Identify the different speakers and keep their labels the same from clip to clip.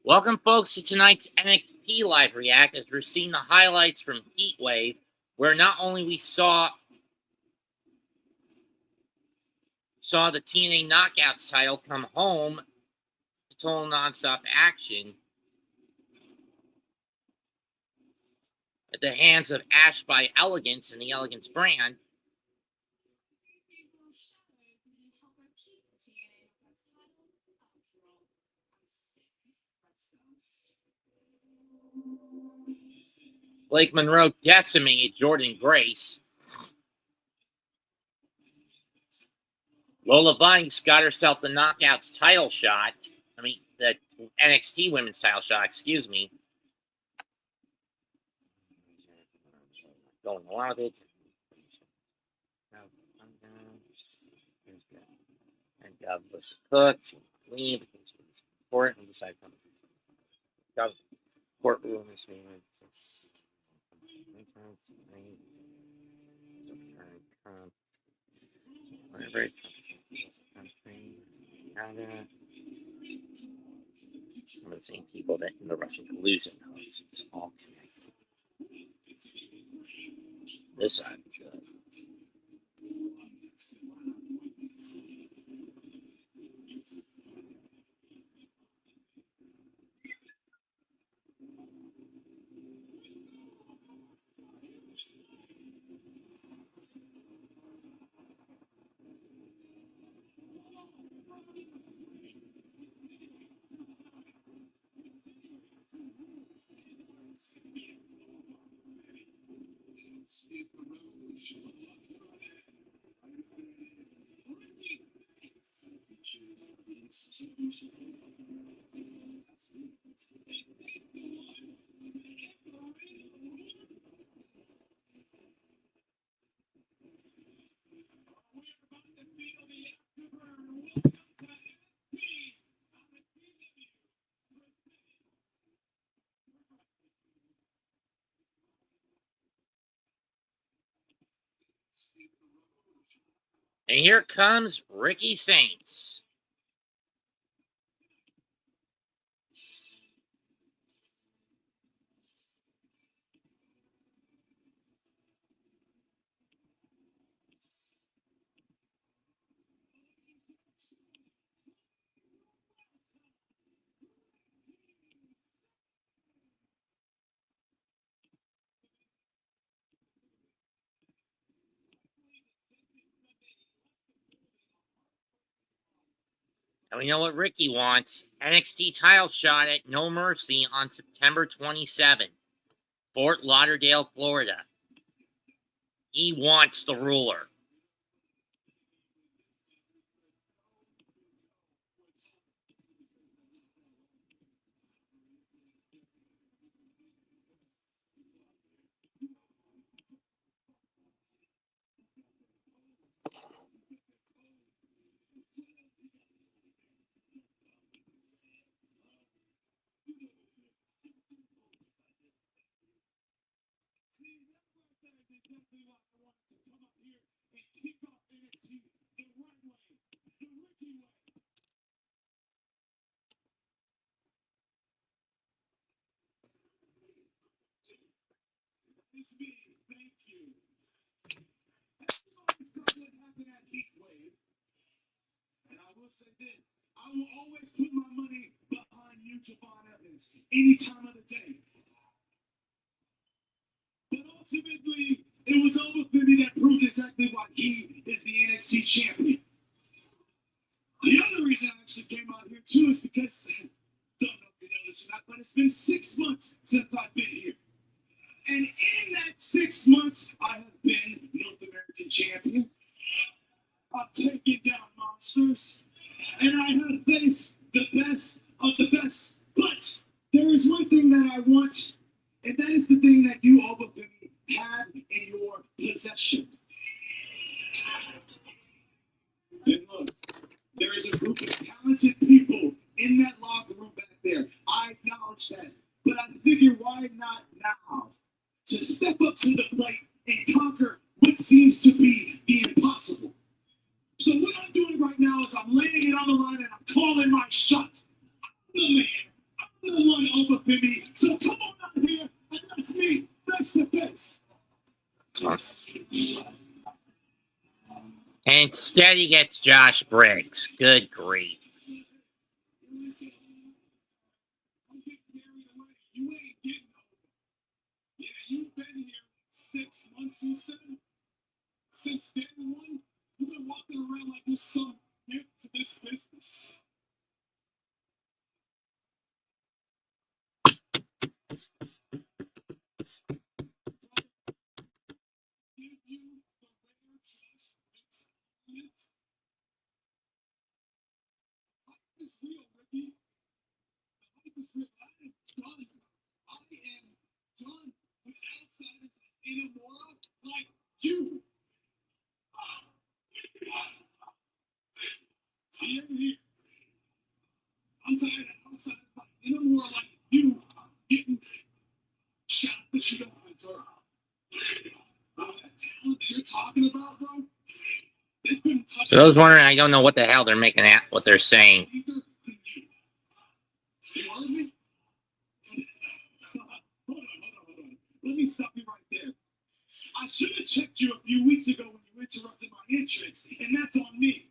Speaker 1: Welcome, folks, to tonight's NXT Live React as we're seeing the highlights from Heatwave, where not only we saw the TNA Knockouts title come home to total nonstop action at the hands of Ash by Elegance and the Elegance brand. Blake Monroe decimated Jordan Grace. Lola Vice got herself the Knockouts title shot. The NXT Women's title shot, excuse me. Going along with it. And God bless Cook. Leave. Court and decide from courtroom is being whatever. Some of the same people that in the Russian collusion house, it's all connected. This side is good. And here comes Ricky Saints. And we know what Ricky wants. NXT title shot at No Mercy on September 27th. Fort Lauderdale, Florida. He wants the ruler. Thank you. What happened at Heatwave, and I will say this: I will always put my money behind you, Javon Evans, any time of the day. But ultimately, it was Overfimmy that proved exactly why he is the NXT champion. The other reason I actually came out here too is because, don't know if you know this or not, but it's been 6 months since I've been here. And in that 6 months, I have been North American champion. I've taken down monsters. And I have faced the best of the best. But there is one thing that I want, and that is the thing that you, Overfimmy, have in your possession. And look, there is a group of talented people in that locker room back there. I acknowledge that. But I figure, why not now? To step up to the plate and conquer what seems to be the impossible. So what I'm doing right now is I'm laying it on the line and I'm calling my shot. I'm the man. I'm the one over Femi. So come on out here and let's meet face to face.
Speaker 2: And instead he gets Josh Briggs. Good grief.
Speaker 1: You've been here 6 months, you said? Since day one, you've been walking around like you're some gift to this business. Give you the rare trust makes it. The hype is real, Ricky. The hype is real. I am done. I am done with outsiders anymore like you. Here. I'm tired of outsiders anymore like you getting shot that you don't deserve. That talent that you're talking about, bro. They couldn't touch.
Speaker 2: For those wondering, I don't know what the hell they're making at what they're saying.
Speaker 1: You heard me? Hold on. Let me stop you right there. I should have checked you a few weeks ago when you interrupted my entrance, and that's on me.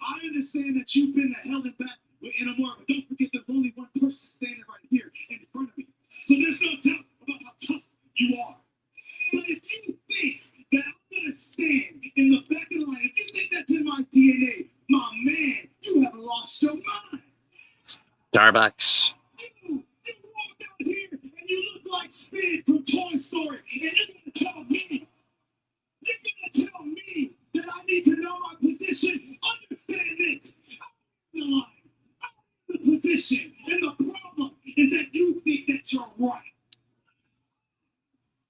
Speaker 1: I understand that you've been held back with Inamura, but don't forget there's only one person standing right here in front of me. So there's no doubt about how tough you are. But if you think that I'm going to stand in the back of the line, if you think that's in my DNA, my man, you have lost your mind.
Speaker 2: Starbucks.
Speaker 1: You walk out here and you look like Sid from Toy Story, and you're going to tell me that I need to know my position. Understand this. I'm in the line. I'm in the position. And the problem is that you think that you're right.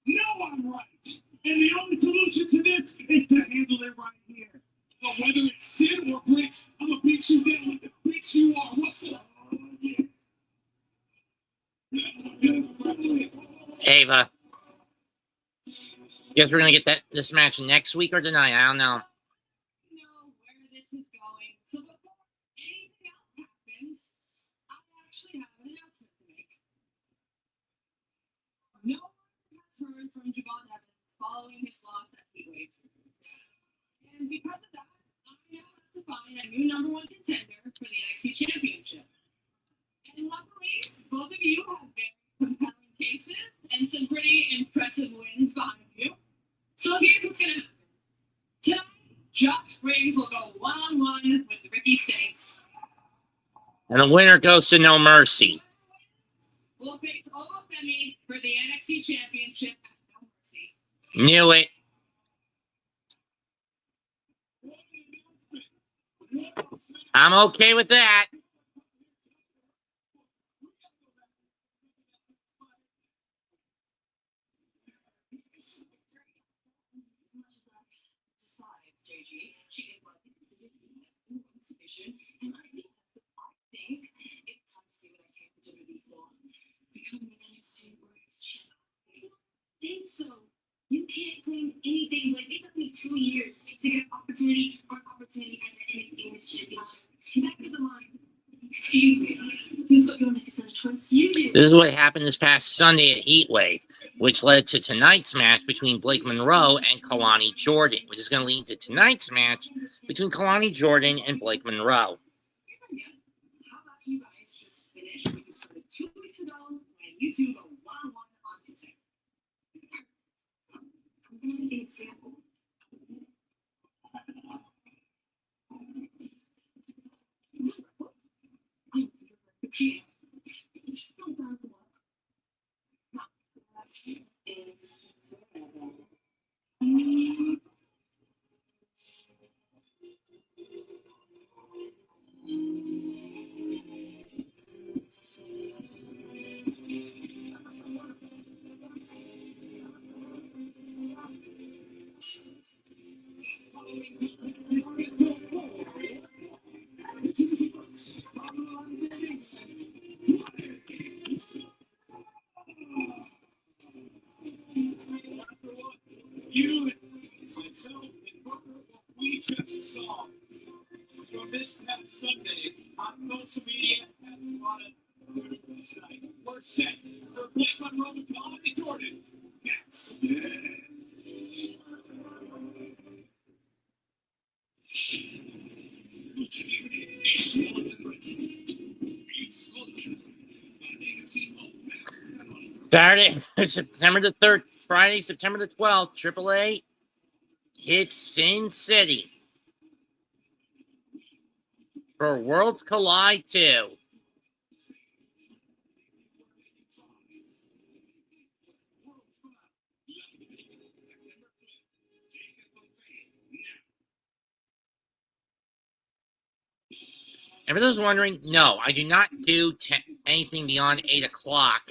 Speaker 1: No, I'm right. And the only solution to this is to handle it right here. But whether it's Sid or Briggs, I'm going to beat you down like the bitch you are. What's up?
Speaker 2: Ava. Guess we're gonna get this match next week or tonight. I don't know.
Speaker 3: Know where this is going. So before anything else happens, I actually have an announcement to make. No one has heard from Javon Evans following his loss at Heatwave. And because of that, I now have to find a new #1 contender for the NXT Championship. And luckily, both of you have very compelling cases and some pretty impressive wins behind you. So here's what's going to happen. Tonight, Josh Briggs will go one-on-one with Ricky Saints.
Speaker 2: And the winner goes to No Mercy.
Speaker 3: We'll face Femi for the NXT Championship at No Mercy.
Speaker 2: Knew it. I'm okay with that.
Speaker 3: And I think it's time to do what I came to WWE for. Becoming an NXT World Champion. I don't think so. You can't claim anything. Like, it took me 2 years to get an opportunity at the NXT World Championship. Back to the line. Excuse me. Who's got your neck is not a choice? You do.
Speaker 2: This is what happened this past Sunday at Heatwave, which led to tonight's match between Blake Monroe and Kelani Jordan, which is going to lead to tonight's match between Kelani Jordan and Blake Monroe.
Speaker 3: How about you guys just finish what you started 2 weeks ago when you two go one-on-one on Tuesday? I'm going to make an example.
Speaker 1: You and myself and what we just saw from this past Sunday on social media and a lot of tonight. We're set for Blake Monroe and Kelani Jordan. Next.
Speaker 2: Saturday, September the 3rd, Friday, September the 12th, AAA hits Sin City for Worlds Collide 2. And for those wondering, no, I do not do anything beyond 8 o'clock.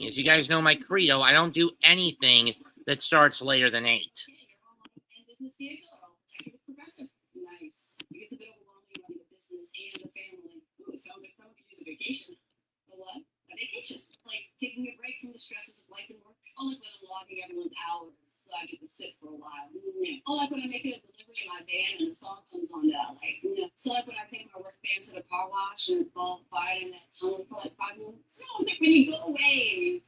Speaker 2: As you guys know my credo, I don't do anything that starts later than 8.
Speaker 3: Nice. It's a bit overwhelming running a business and a family. Ooh, it sounds like someone could use a vacation. A what? A vacation. Like taking a break from the stresses of life and work. I like when I'm logging everyone's hours so I get to sit for a while. I like when I'm making a delivery in my van and a song comes on that I like. So like when I take my work van to the car wash and it's all quiet in that tunnel for like 5 minutes. So like when you go away and you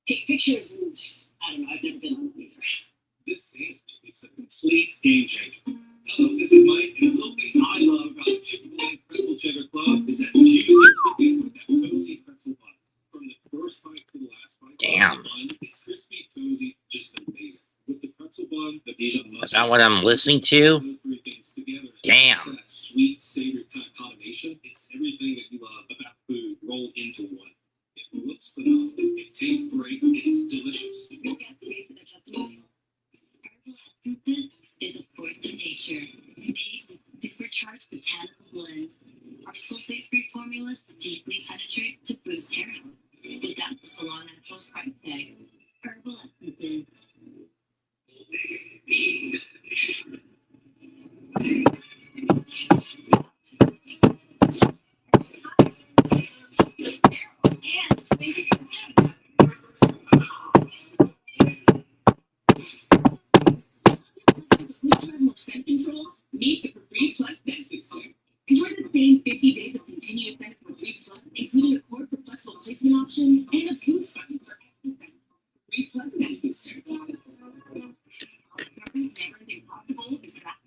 Speaker 3: take pictures and I don't know, I've never been on one either.
Speaker 1: This sandwich, it's a complete game changer. Hello, this is Mike, and a little thing I love about the Chick-fil-A Pretzel Cheddar Club is that juicy cooking with that toasty pretzel bun. From the first bite to the last bite,
Speaker 2: Damn.
Speaker 1: the bun is crispy, cozy, just amazing. With the pretzel bun, the Dijon mustard,
Speaker 2: Is that what I'm listening to?
Speaker 1: those three things together,
Speaker 2: Damn.
Speaker 1: that sweet, savory kind of combination, it's everything that you love about food rolled into one. It looks phenomenal. It tastes great. It's delicious.
Speaker 3: Your guests pay for their testimonial. This is a force of nature, made with supercharged botanical blends. Our sulfate-free formulas deeply penetrate to boost hair health without the salon naturals price tag. Herbal essences. And speaking of skin. Scent control, meet the Caprice Plus Scent Booster. Enjoy the same 50 days of continuous scent with Caprice Plus, including a cord for flexible placement options and a boost button for extra scent. Caprice Plus Scent Booster. Never impossible is that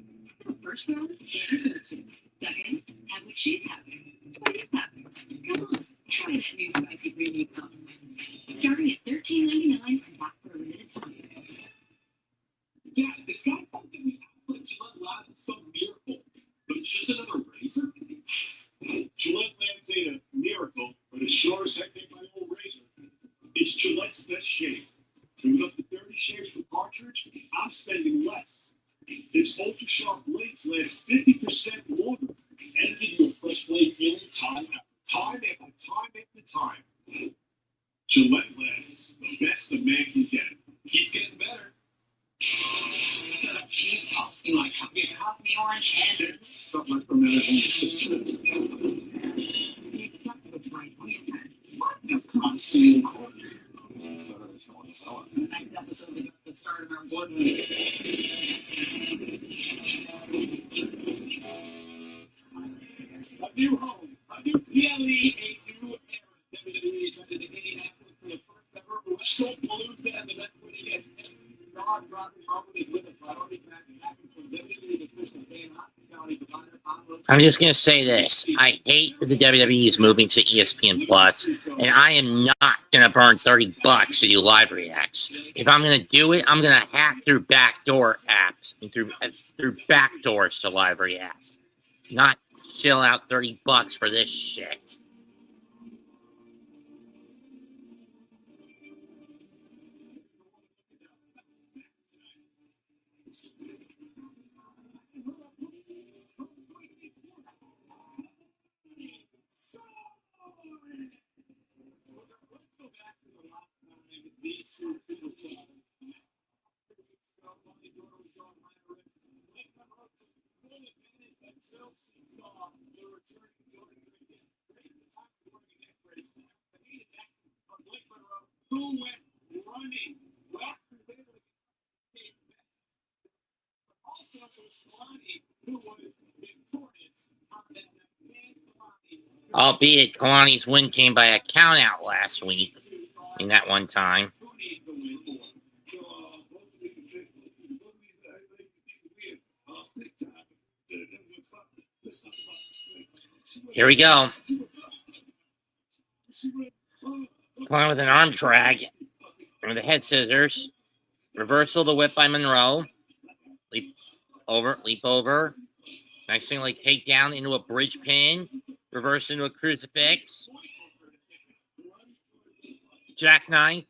Speaker 3: the first round and third. Second, have what she's having. What is happening? Come on, try that new spicy green meat sauce. Starting at $13.99 and back for a limited time.
Speaker 1: Dad, this guy thought that we put Gillette Labs is some miracle, but it's just another razor? Gillette Labs ain't a miracle, but it sure as heck ain't my old razor. It's Gillette's best shave. With up to 30 shaves per cartridge, I'm spending less. Its ultra-sharp blades last 50% longer and give you a fresh blade feeling time after time after time after time. Gillette Labs, the best a man can get. Keeps getting better.
Speaker 3: Cheese puff in my cup. You have the orange and
Speaker 1: Stop micromanaging your sister.
Speaker 3: what?
Speaker 1: Now, come on, see you.
Speaker 3: Next episode, we got the start of our board
Speaker 1: A new home, a new PLE, a new era. WWE is under the Indianapolis for the first ever WrestlePalooza and the best way to get God dropping Roman is with a priority match happening from WWE to Christian Fan Hospitality Provider.
Speaker 2: I'm just going to say this. I hate that the WWE is moving to ESPN Plus, and I am not going to burn $30 to do live reacts. If I'm going to do it, I'm going to hack through backdoor apps and through backdoors to live react. Not chill out $30 for this shit.
Speaker 1: Who went running? Also, Kelani, who was victorious on that man Kelani,
Speaker 2: Albeit Kalani's win came by a count out last week in that one time. Here we go. Kalani with an arm drag. And the head scissors. Reversal of the whip by Monroe. Leap over. Nice thing like takedown into a bridge pin. Reverse into a crucifix. Jackknife.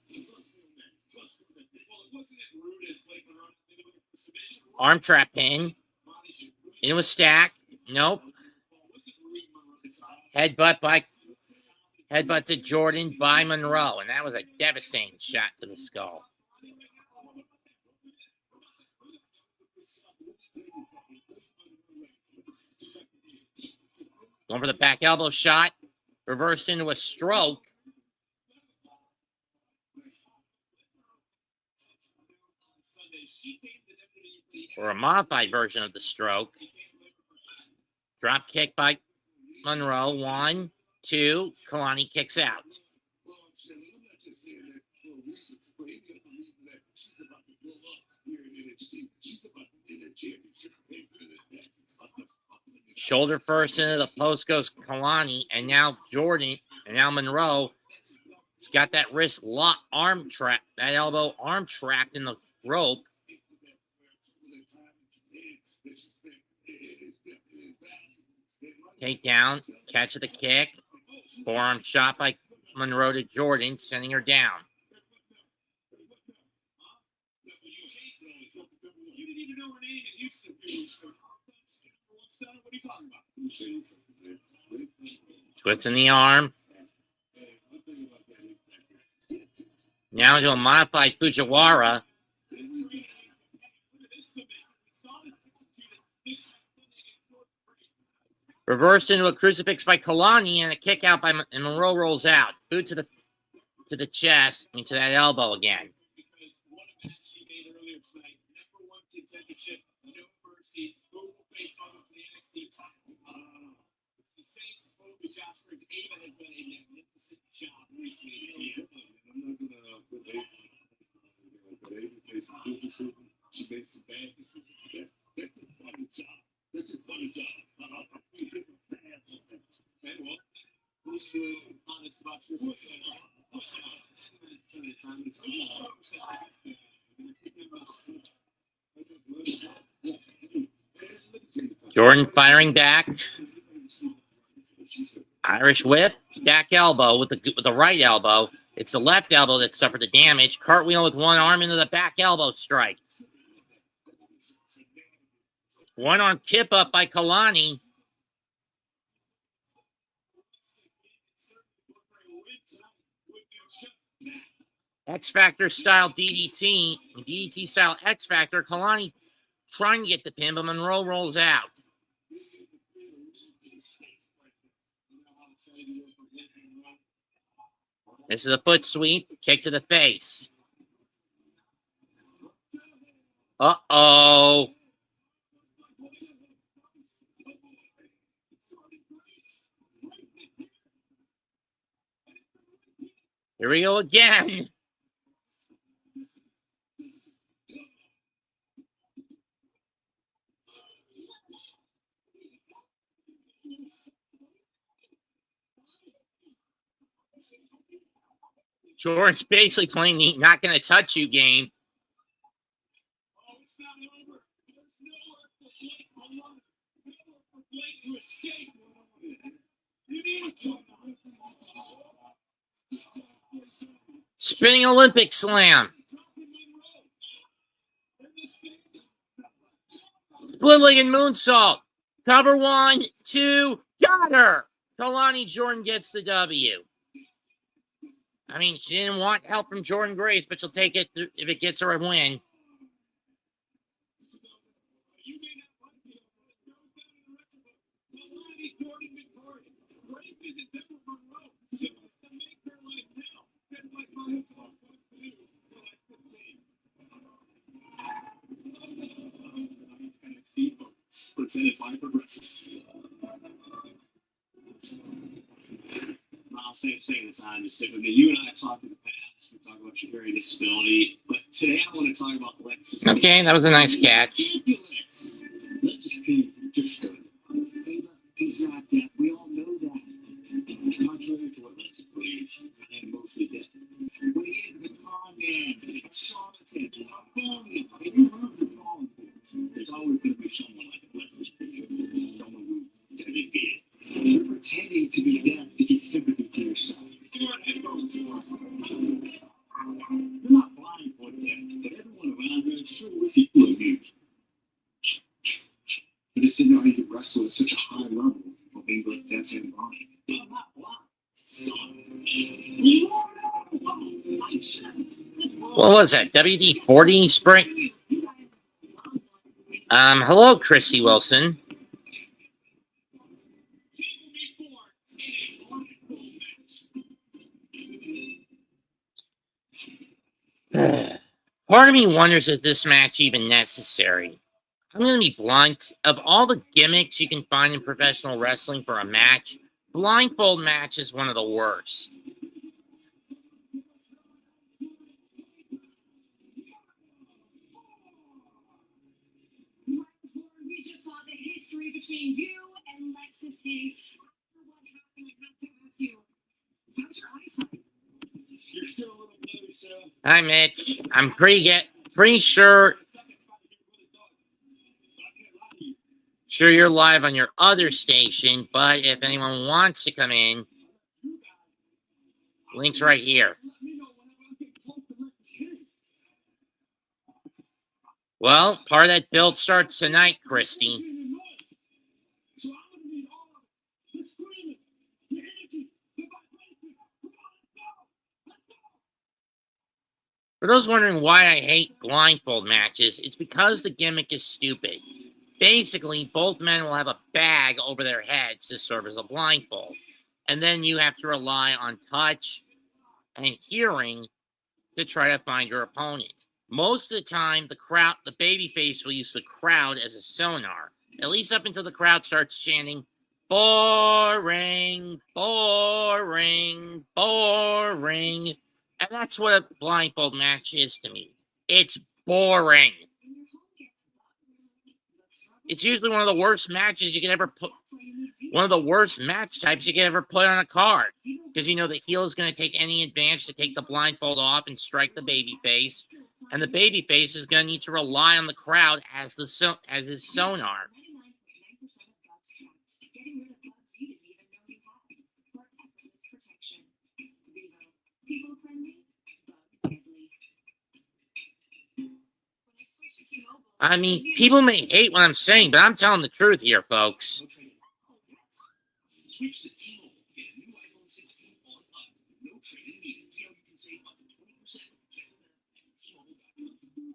Speaker 2: Arm trap pin. Into a stack. Nope. Headbutt to Jordan by Monroe. And that was a devastating shot to the skull. Going for the back elbow shot. Reversed into a stroke. Or a modified version of the stroke. Drop kick by Monroe. 1, 2. Kalani kicks out. Shoulder first into the post goes Kalani, and now Jordan, and now Monroe. He's got that wrist lock, arm trap, that elbow arm trapped in the rope. Takedown, catch of the kick, forearm shot by Monroe to Jordan, sending her down. Twisting the arm. Now into a modified Fujiwara. Reversed into a crucifix by Kalani and a kick out by and Monroe rolls out. Boot to the chest, into that elbow again. Jordan firing back. Irish whip, back elbow with the right elbow. It's the left elbow that suffered the damage. Cartwheel with one arm into the back elbow strike. One arm tip up by Kalani. X Factor style DDT, DDT style X Factor. Kalani trying to get the pin, but Monroe rolls out. This is a foot sweep, kick to the face. Uh-oh. Here we go again. Jordan's basically playing the not going to touch you game. Spinning Olympic slam. Split-legged moonsault. Cover 1, 2. Got her. Kelani Jordan gets the W. I mean, she didn't want help from Jordan Grace, but she'll take it if it gets her a win.
Speaker 1: Presented by Progressive. I'll say the time to sit with me. You and I have talked in the past. We talked about your hearing disability, but today I want to talk about Lexis King.
Speaker 2: Okay, that was a nice catch.
Speaker 1: Lexis King just good. He's not deaf. We all know that. Contrary to what Lexis believes, I am mostly deaf. But he is a con man, a charlatan, a phony, and you heard from all of them. There's always going to be someone like Lexis King, someone who doesn't get it. You're pretending to be deaf to get sympathy for yourself. You're not blindfolded deaf, but everyone around here is sure with you to abuse. But it's to know how you wrestle at such a high level while being both deaf and blind. I'm not blind.
Speaker 2: What was that? WD-40 spring? Hello, Chrissy Wilson. Part of me wonders if this match even necessary. I'm going to be blunt. Of all the gimmicks you can find in professional wrestling for a match, blindfold match is one of the worst.
Speaker 3: Myles Bourne, we just saw the history between you and Lexis King. After what happened, I have to ask you, how's your eyesight?
Speaker 1: You're still a little blue, so.
Speaker 2: Hi, Mitch. I'm pretty sure you're live on your other station, but if anyone wants to come in, link's right here. Well, part of that build starts tonight, Christy. For those wondering why I hate blindfold matches, it's because the gimmick is stupid. Basically, both men will have a bag over their heads to serve as a blindfold. And then you have to rely on touch and hearing to try to find your opponent. Most of the time, the babyface will use the crowd as a sonar, at least up until the crowd starts chanting, boring, boring, boring. And that's what a blindfold match is to me. It's boring. It's usually one of the worst matches you can ever put, one of the worst match types you can ever put on a card. Because you know the heel is going to take any advantage to take the blindfold off and strike the babyface. And the babyface is going to need to rely on the crowd as his sonar. I mean, people may hate what I'm saying, but I'm telling the truth here, folks.
Speaker 1: Switch to T-Mobile. Get a new iPhone 16 all up. No trade-in needed. See how you can save up to 20%. Check them out at T-Mobile.com.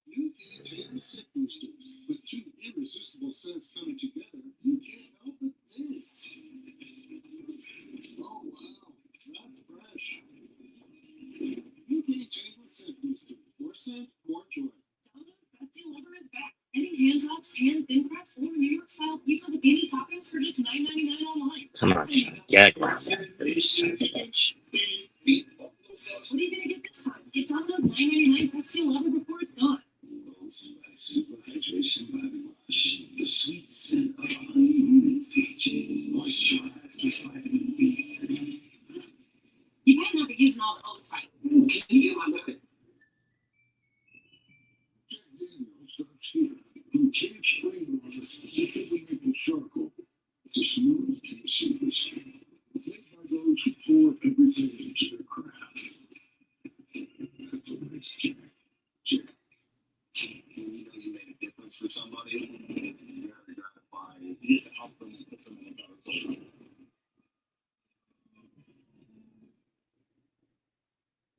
Speaker 1: You can take a scent booster. With two irresistible scents coming together, you can't help but dance. Oh, wow. That's fresh. You can take a scent booster. More scent, more joy.
Speaker 3: Best deal ever is back. Any hand tossed, pan, thin crust, or New York style pizza with any toppings for just $9.99 online.
Speaker 2: Come on, get around that. Bitch.
Speaker 3: What are you gonna get this time? Get Domino's $9.99 best deal ever before it's gone.
Speaker 1: Super hydration body wash. The sweet scent of honeymoon and Fiji. Moisturized with vitamin B3.
Speaker 3: You better not be using all the old spice.
Speaker 1: Can you get my weapon? From Cave Spring was a specifically maple charcoal. It's a smooth, tasty whiskey. Made by those who pour everything into their craft. That's a nice Jack. You know you made a difference for somebody. It's very gratifying. You get to help them and put them in a better place.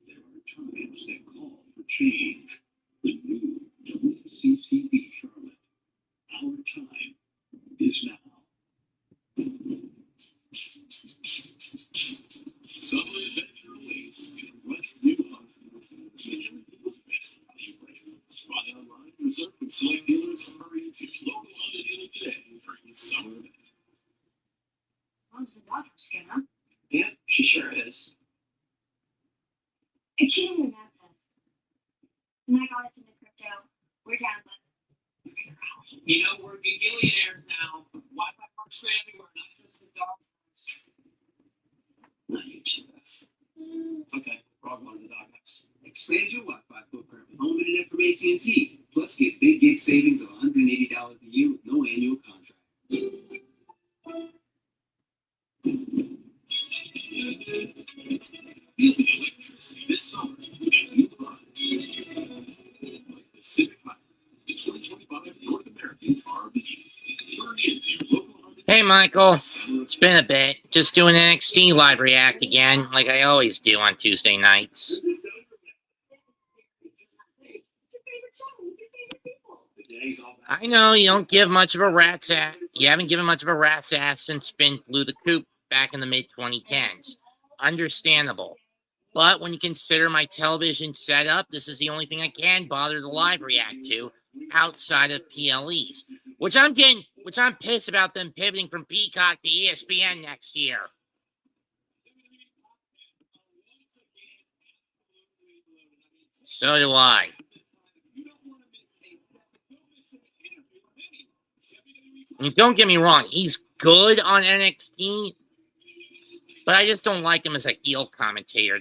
Speaker 1: There are times that call for change. The new WCCB Charlotte. Our time is now. Summer adventure awaits in West Newfoundland. Featuring people's best value prices. Buy online, reserve from select dealers, or hurry to local Honda dealer today during the summer event.
Speaker 3: How's the doctor skin, huh?
Speaker 1: Yeah, she
Speaker 4: should have your math test. And I got us into crypto. We're down, but
Speaker 1: You know, we're gigillionaires now. Wi-Fi works for everywhere, not just the doctors. Not you, Chief. Okay, wrong one of the doctors. Expand your Wi-Fi footprint with home internet from AT&T. Plus, get big gig savings of $180 a year with no annual contract. Feel the electricity this summer with a new product. Like the Civic Hut, the 2025 North American Car of the Year. Turn into your local Honda.
Speaker 2: Hey, Michael. It's been a bit. Just doing NXT live react again, like I always do on Tuesday nights. I know you don't give much of a rat's ass. You haven't given much of a rat's ass since Finn flew the coop back in the mid-2010s. Understandable. But when you consider my television setup, this is the only thing I can bother to live react to outside of PLEs. Which I'm pissed about them pivoting from Peacock to ESPN next year. So do I. I mean, don't get me wrong, he's good on NXT, but I just don't like him as a heel commentator.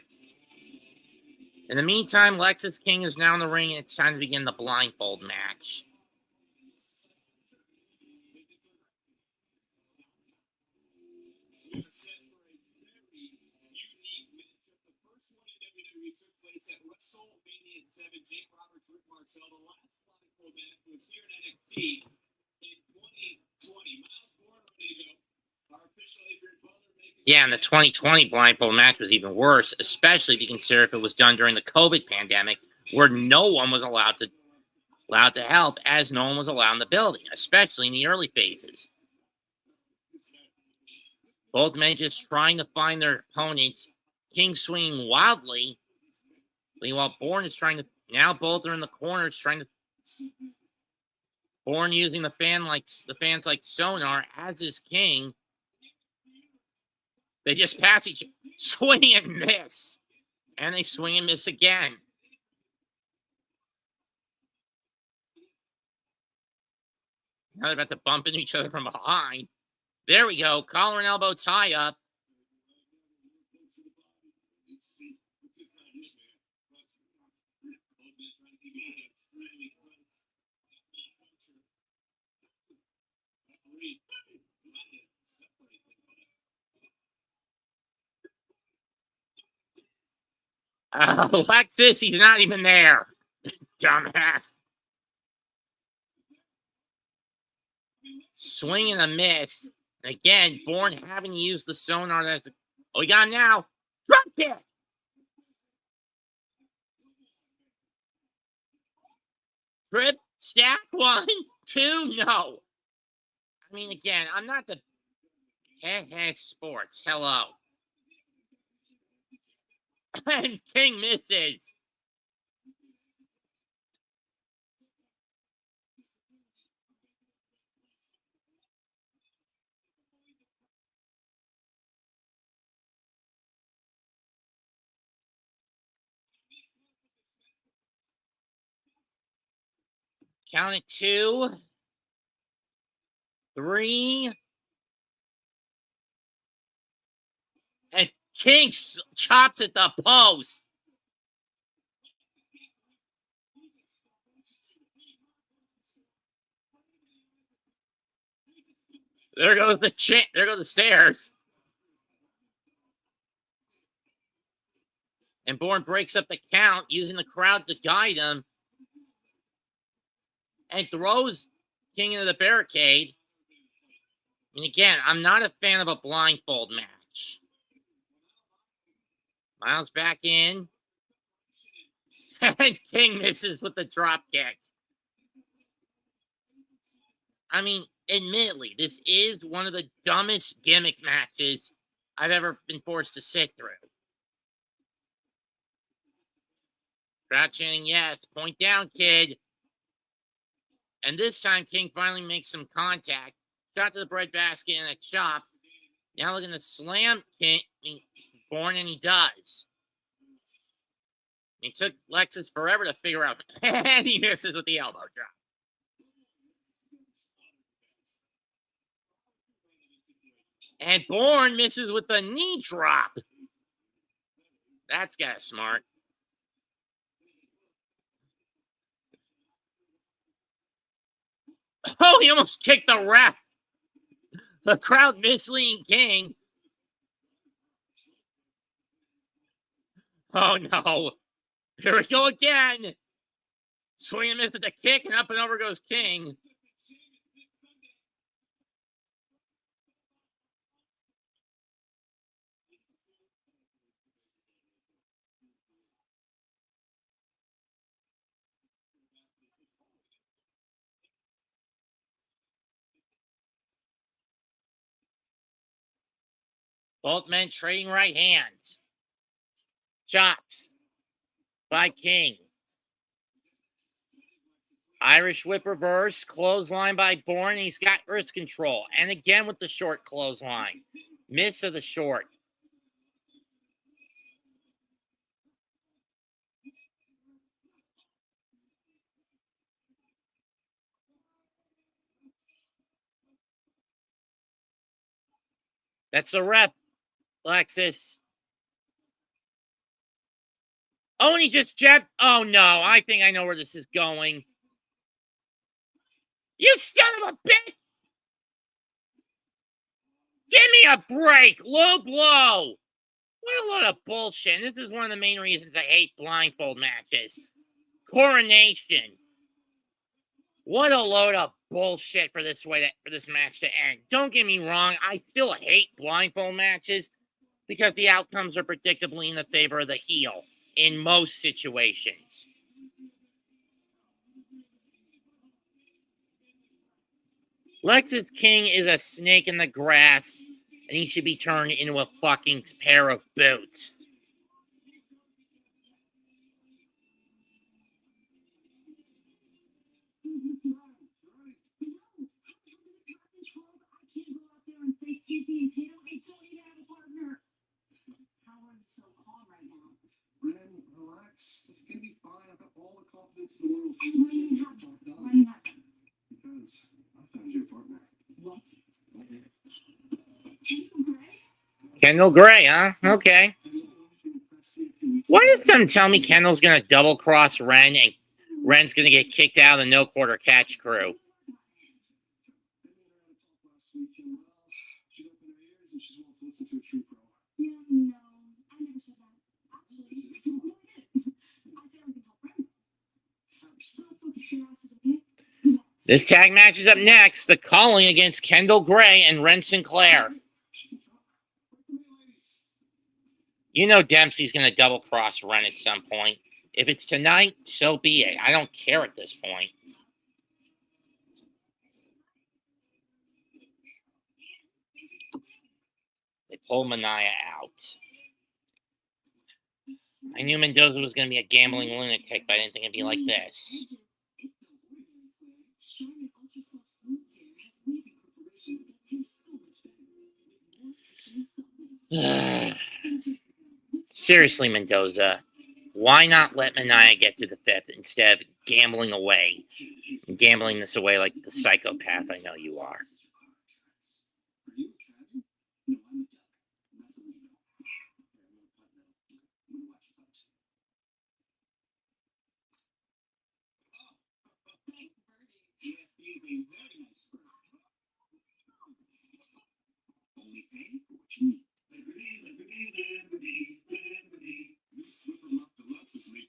Speaker 2: In the meantime, Lexis King is now in the ring, and it's time to begin the blindfold match. Yeah, and the 2020 blindfold match was even worse, especially if you consider if it was done during the COVID pandemic, where no one was allowed to help, as no one was allowed in the building, especially in the early phases. Both men just trying to find their opponents. King swinging wildly, while Bourne is trying to. Now both are in the corners trying to. Bourne using the fans like sonar, as is King. They just pass each other, swing and miss. And they swing and miss again. Now they're about to bump into each other from behind. There we go. Collar and elbow tie up. Lexis, he's not even there. Dumbass. Swing and a miss. And again, Bourne having to use the sonar. Oh, we got him now. Drop kick. Trip, stack, 1, 2, no. I mean, again, I'm not the sports. Hello. And King misses. Count it 2, 3. And King chops at the post. There goes there go the stairs. And Bourne breaks up the count, using the crowd to guide him. And throws King into the barricade. And again, I'm not a fan of a blindfold match. Myles back in. And King misses with the drop kick. I mean, admittedly, this is one of the dumbest gimmick matches I've ever been forced to sit through. Crowd chanting, yes, point down, kid. And this time, King finally makes some contact. Shot to the breadbasket and a chop. Now looking to slam Bourne, and he does. It took Lexis forever to figure out, and he misses with the elbow drop. And Bourne misses with the knee drop. That's kind of smart. Oh, he almost kicked the ref. The crowd misleading King. Oh, no. Here we go again. Swing and miss at the kick, and up and over goes King. Both men trading right hands. Chops by King. Irish whip reverse. Clothesline by Bourne. He's got wrist control. And again with the short clothesline. Miss of the short. That's a ref, Lexis. Oh, and he just jabbed. Oh, no. I think I know where this is going. You son of a bitch! Give me a break! Low blow! What a load of bullshit. And this is one of the main reasons I hate blindfold matches. Coronation. What a load of bullshit for this match to end. Don't get me wrong, I still hate blindfold matches because the outcomes are predictably in the favor of the heel in most situations. Lexis King is a snake in the grass, and he should be turned into a fucking pair of boots.
Speaker 1: Ren, relax. You're gonna be fine. I've got all the confidence in the world. And why do you have that? Why do you have that? Because I found your partner. What?
Speaker 2: Kendall Gray, huh? Okay. Why did them tell me Kendall's going to double cross Wren and Wren's going to get kicked out of the no quarter catch crew?
Speaker 4: Yeah, no, I never said that. Actually, I said I was gonna help Brenda. So let's look at your asses, okay?
Speaker 2: This tag match is up next. The Culling against Kendall Gray and Wren Sinclair. You know Dempsey's going to double cross Wren at some point. If it's tonight, so be it. I don't care at this point. They pull Mania out. I knew Mendoza was going to be a gambling lunatic, but I didn't think it'd be like this. Seriously, Mendoza, why not let Mania get to the fifth instead of gambling away? Gambling this away like the psychopath I know you are.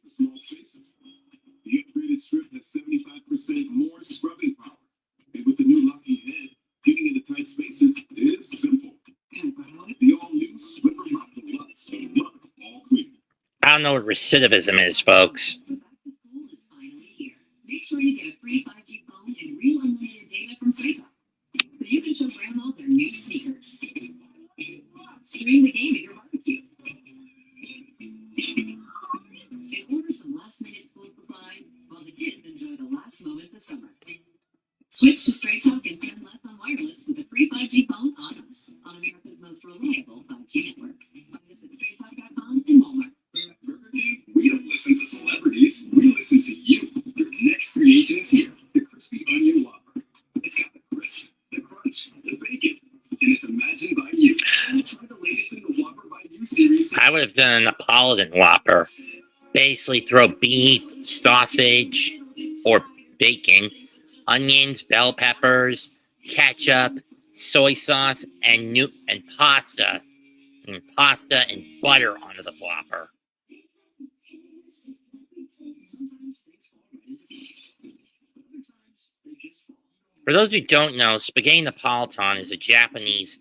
Speaker 1: Small spaces. The upgraded strip has 75% more scrubbing power. And with the new locking head, getting into tight spaces is simple. The all-new Swiffer Mop Deluxe. Look, all clear.
Speaker 2: I don't know what recidivism is, folks.
Speaker 3: School is finally here. Make sure you get a free 5G phone and real unlimited data from Straight Talk, so you can show grandma their new sneakers. Stream the game at your barbecue. And order some last-minute school supplies while the kids enjoy the last moments of summer. Switch to Straight Talk and spend less on wireless with a free 5G phone on us, on America's most reliable 5G network. Find us at straighttalk.com and Walmart.
Speaker 1: We don't listen to
Speaker 2: I would have done a Napolitan Whopper. Basically, throw beef, sausage, or bacon, onions, bell peppers, ketchup, soy sauce, and pasta, and butter onto the Whopper. For those who don't know, spaghetti Napolitan is a Japanese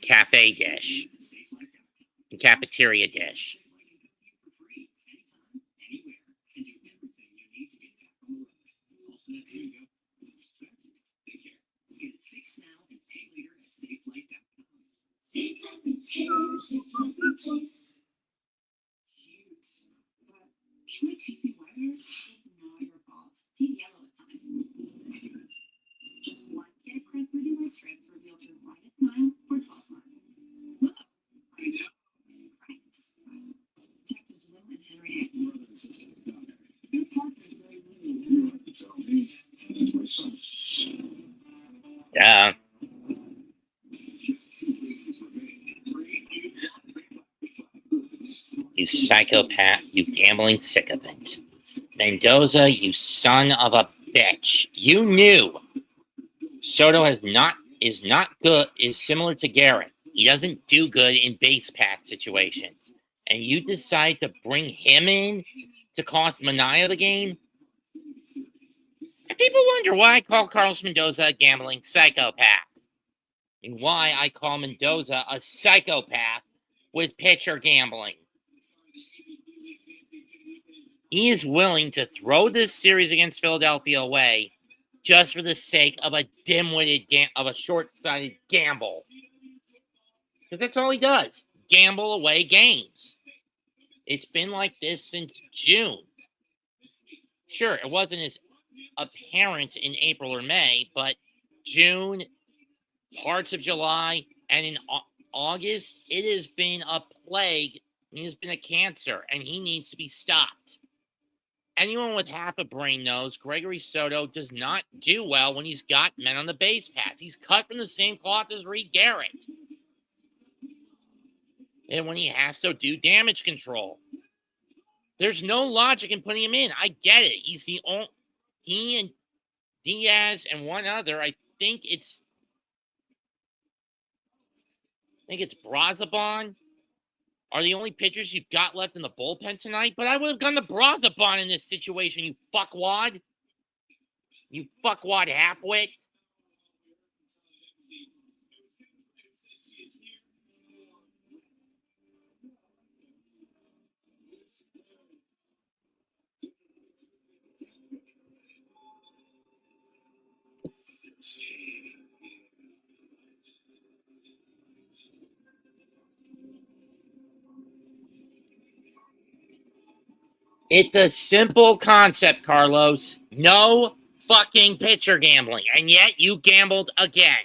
Speaker 2: cafe dish, cafeteria dish.
Speaker 3: Can we take me weather? It's not your fault. Team yellow at time. Just one get a crisp movie white strip reveals your brightest smile for 12 months. Look, I know. Right. Detectives Will and Henry. Your partner's very rude. You have to tell me. That's my son.
Speaker 2: Yeah. You psychopath, you gambling sycophant. Mendoza, you son of a bitch. You knew Soto is not good, is similar to Garrett. He doesn't do good in base path situations. And you decide to bring him in to cost Minaya the game? And people wonder why I call Carlos Mendoza a gambling psychopath. And why I call Mendoza a psychopath with pitcher gambling. He is willing to throw this series against Philadelphia away just for the sake of a dim-witted, of a short-sighted gamble. Because that's all he does. Gamble away games. It's been like this since June. Sure, it wasn't as apparent in April or May, but June, parts of July, and in August, it has been a plague. It has been a cancer, and he needs to be stopped. Anyone with half a brain knows Gregory Soto does not do well when he's got men on the base paths. He's cut from the same cloth as Reed Garrett. And when he has to do damage control. There's no logic in putting him in. I get it. He's the only... He and Diaz and one other, I think it's Brazabon, are the only pitchers you've got left in the bullpen tonight. But I would have gone to Brazabon in this situation, you fuckwad. You fuckwad halfwit. It's a simple concept, Carlos. No fucking pitcher gambling. And yet you gambled again.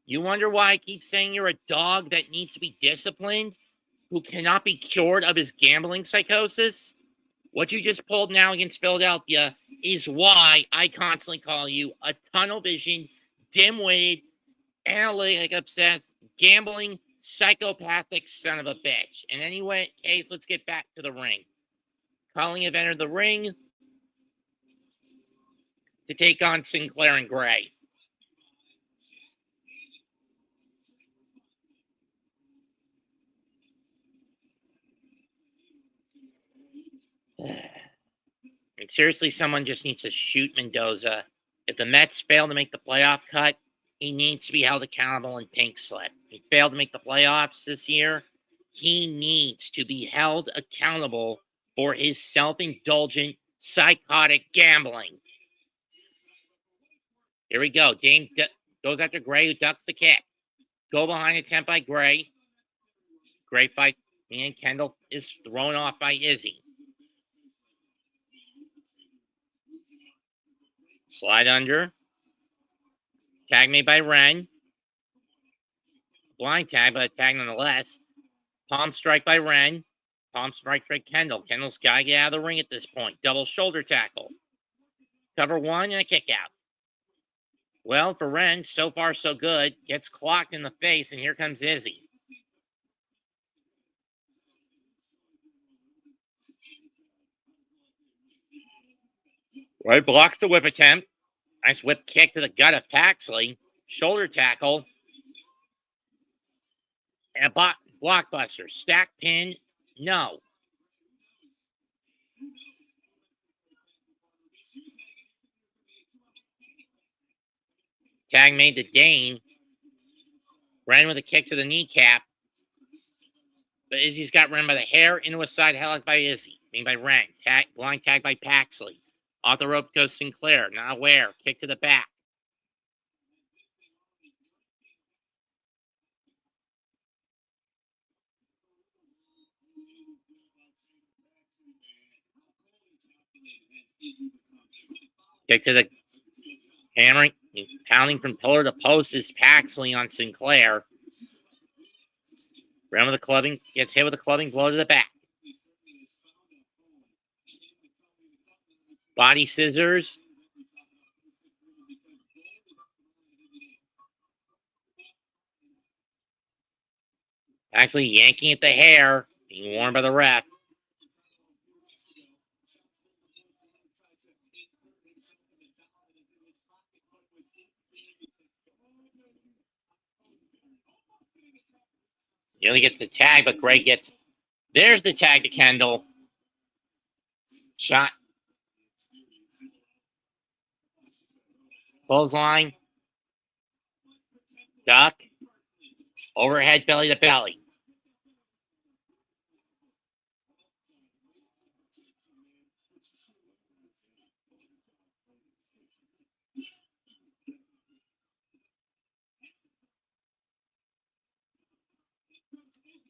Speaker 2: You wonder why I keep saying you're a dog that needs to be disciplined, who cannot be cured of his gambling psychosis? What you just pulled now against Philadelphia is why I constantly call you a tunnel vision, dim-witted, analytic obsessed, gambling, psychopathic son of a bitch. In any case, let's get back to the ring. Culling have entered the ring to take on Sinclair and Gray. And seriously, someone just needs to shoot Mendoza. If the Mets fail to make the playoff cut, he needs to be held accountable in pink slip. He failed to make the playoffs this year. He needs to be held accountable for his self-indulgent, psychotic gambling. Here we go. Dame goes after Gray, who ducks the kick. Go behind attempt by Gray. Great fight. And Kendall is thrown off by Izzy. Slide under. Tag made by Wren. Blind tag, but a tag nonetheless. Palm strike by Wren. Palm strike by Kendall. Kendall's got to get out of the ring at this point. Double shoulder tackle. Cover one and a kick out. Well, for Wren, so far so good. Gets clocked in the face, and here comes Izzy. Right, blocks the whip attempt. Nice whip kick to the gut of Paxley. Shoulder tackle. And a blockbuster. Stack pin. No. Tag made to Dane. Wren with a kick to the kneecap. But Izzy's got Wren by the hair into a side headlock by Izzy. Made by Wren. Blind tag by Paxley. Off the rope goes Sinclair. Not aware. Kick to the back. Kick to the hammering. Pounding from pillar to post is Paxley on Sinclair. Wren with a clubbing. Gets hit with a clubbing blow to the back. Body scissors. Actually yanking at the hair. Being warned by the ref. Nearly gets the tag, but Greg gets... There's the tag to Kendall. Shot. Clothesline. Duck. Overhead belly to belly.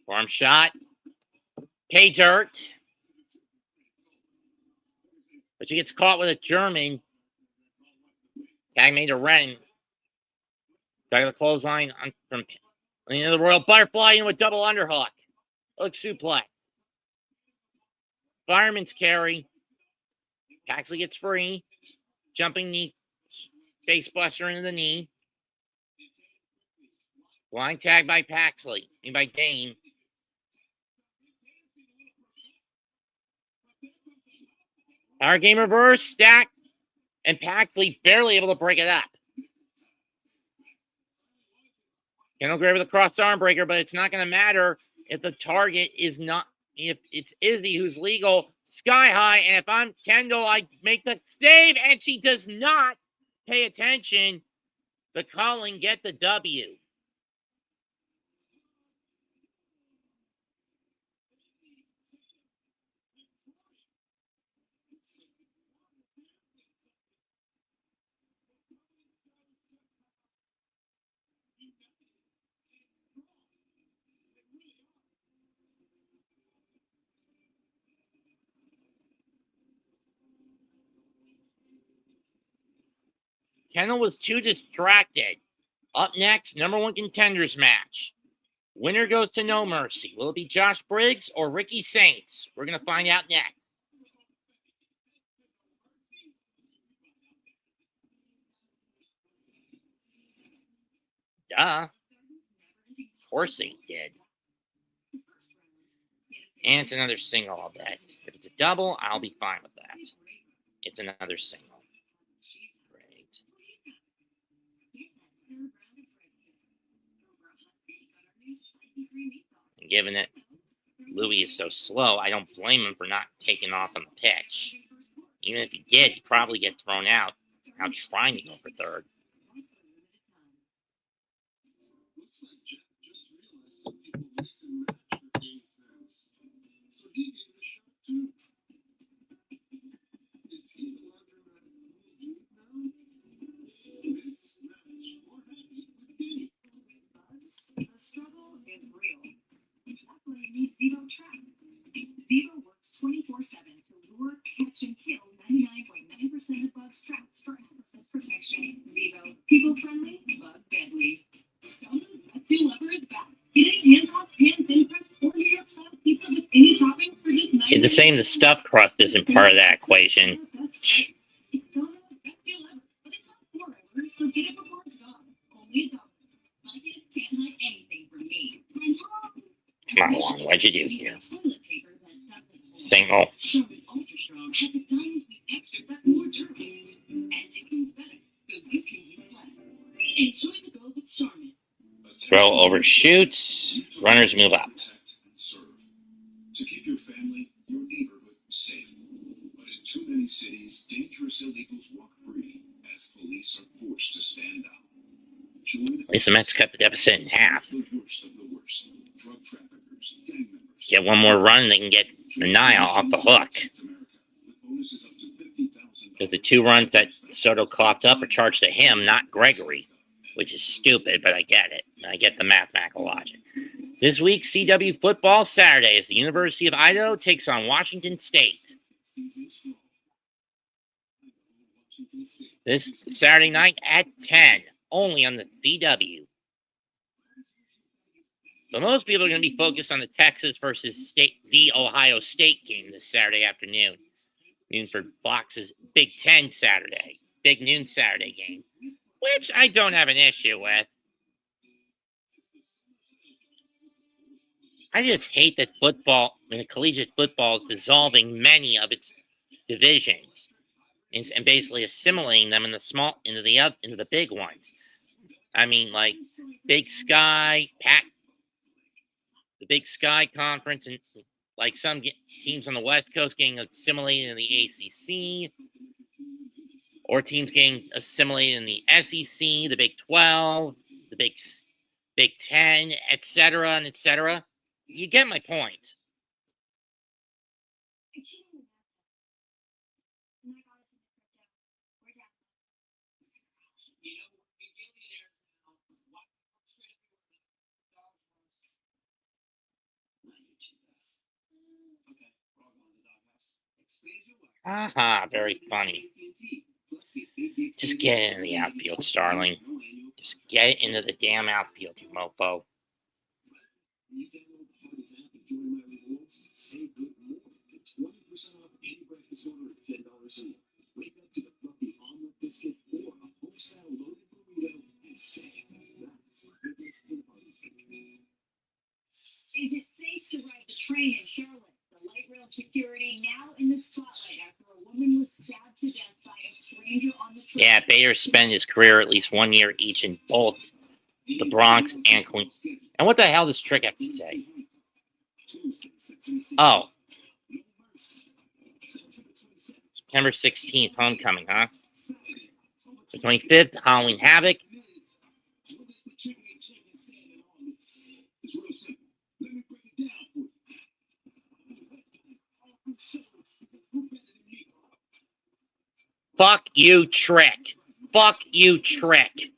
Speaker 2: Arm shot. Pay dirt. But she gets caught with a German. Tag made to Wren. Got the clothesline from into the Royal Butterfly into a double underhook. Hook suplex. Fireman's carry. Paxley gets free. Jumping knee. Face buster into the knee. Blind tag by Paxley. Made by Dane. Our game reverse, stack, and Paxley barely able to break it up. Kendall Gray with a cross arm breaker, but it's not going to matter if the target is not, if it's Izzy who's legal, sky high, and if I'm Kendall, I make the save, and she does not pay attention. The Culling get the W. Kendall was too distracted. Up next, number one contenders match. Winner goes to No Mercy. Will it be Josh Briggs or Ricky Saints? We're going to find out next. Duh. Of course they did. And it's another single, I'll bet. If it's a double, I'll be fine with that. It's another single. Great. And given that Louis is so slow, I don't blame him for not taking off on the pitch. Even if he did, he'd probably get thrown out trying to go for third.
Speaker 4: The struggle is real. That's why you need Zero Traps. Zero works 24/7 to lure, catch, and kill 99.9% of bugs trapped for effortless protection. Zero, people friendly, bug deadly. Domino's Best Deal Ever is back. Getting hand-tossed, pan, thin crust, or New York style pizza with any toppings for just $9.
Speaker 2: It's the same, the stuffed crust isn't part of that equation.
Speaker 4: It's Domino's Best Deal Ever, but it's not forever, so get it before it's gone. Only Domino's. My kids can't hide anything from me.
Speaker 2: Come on, what'd you do here? Single.
Speaker 4: Ultra strong has a diamond with extra that's more durable. Enjoy the go with Charmin.
Speaker 2: Throw overshoots. Runners move up.
Speaker 1: To keep your family, your neighborhood safe. But in too many cities, dangerous illegals walk free as police are forced to stand down.
Speaker 2: At least the Mets cut the deficit in half.
Speaker 1: The worst of the worst. Drug traffickers, gang members.
Speaker 2: Get one more run, they can get Naya off the hook. Because the 2 runs that Soto coughed up are charged to him, not Gregory. Which is stupid, but I get it. I get the mathematical logic. This week, CW football Saturday as the University of Idaho takes on Washington State. This Saturday night at 10, only on the CW. So most people are going to be focused on the Texas versus the Ohio State game this Saturday afternoon. Noon for Fox's Big Ten Saturday, Big Noon Saturday game, which I don't have an issue with. I just hate that football, collegiate football, is dissolving many of its divisions and basically assimilating them into the big ones. I mean, like Big Sky, the Big Sky Conference, and like some teams on the West Coast getting assimilated in the ACC, or teams getting assimilated in the SEC, the Big 12, the Big 10, etc., and etc. You get my point. Aha, very funny. Just get it in the outfield, Starling. Just get it into the damn outfield, you mofo.
Speaker 4: Is it safe to ride the train in Charlotte? The light rail security now in the spotlight after a woman was stabbed to death by a stranger on the train.
Speaker 2: Yeah, Bader spent his career at least 1 year each in both the Bronx and Queens. And what the hell does Trick have to say? Oh. September 16th, homecoming, huh? The 25th, Halloween Havoc. Fuck you, Trick. Fuck you, Trick.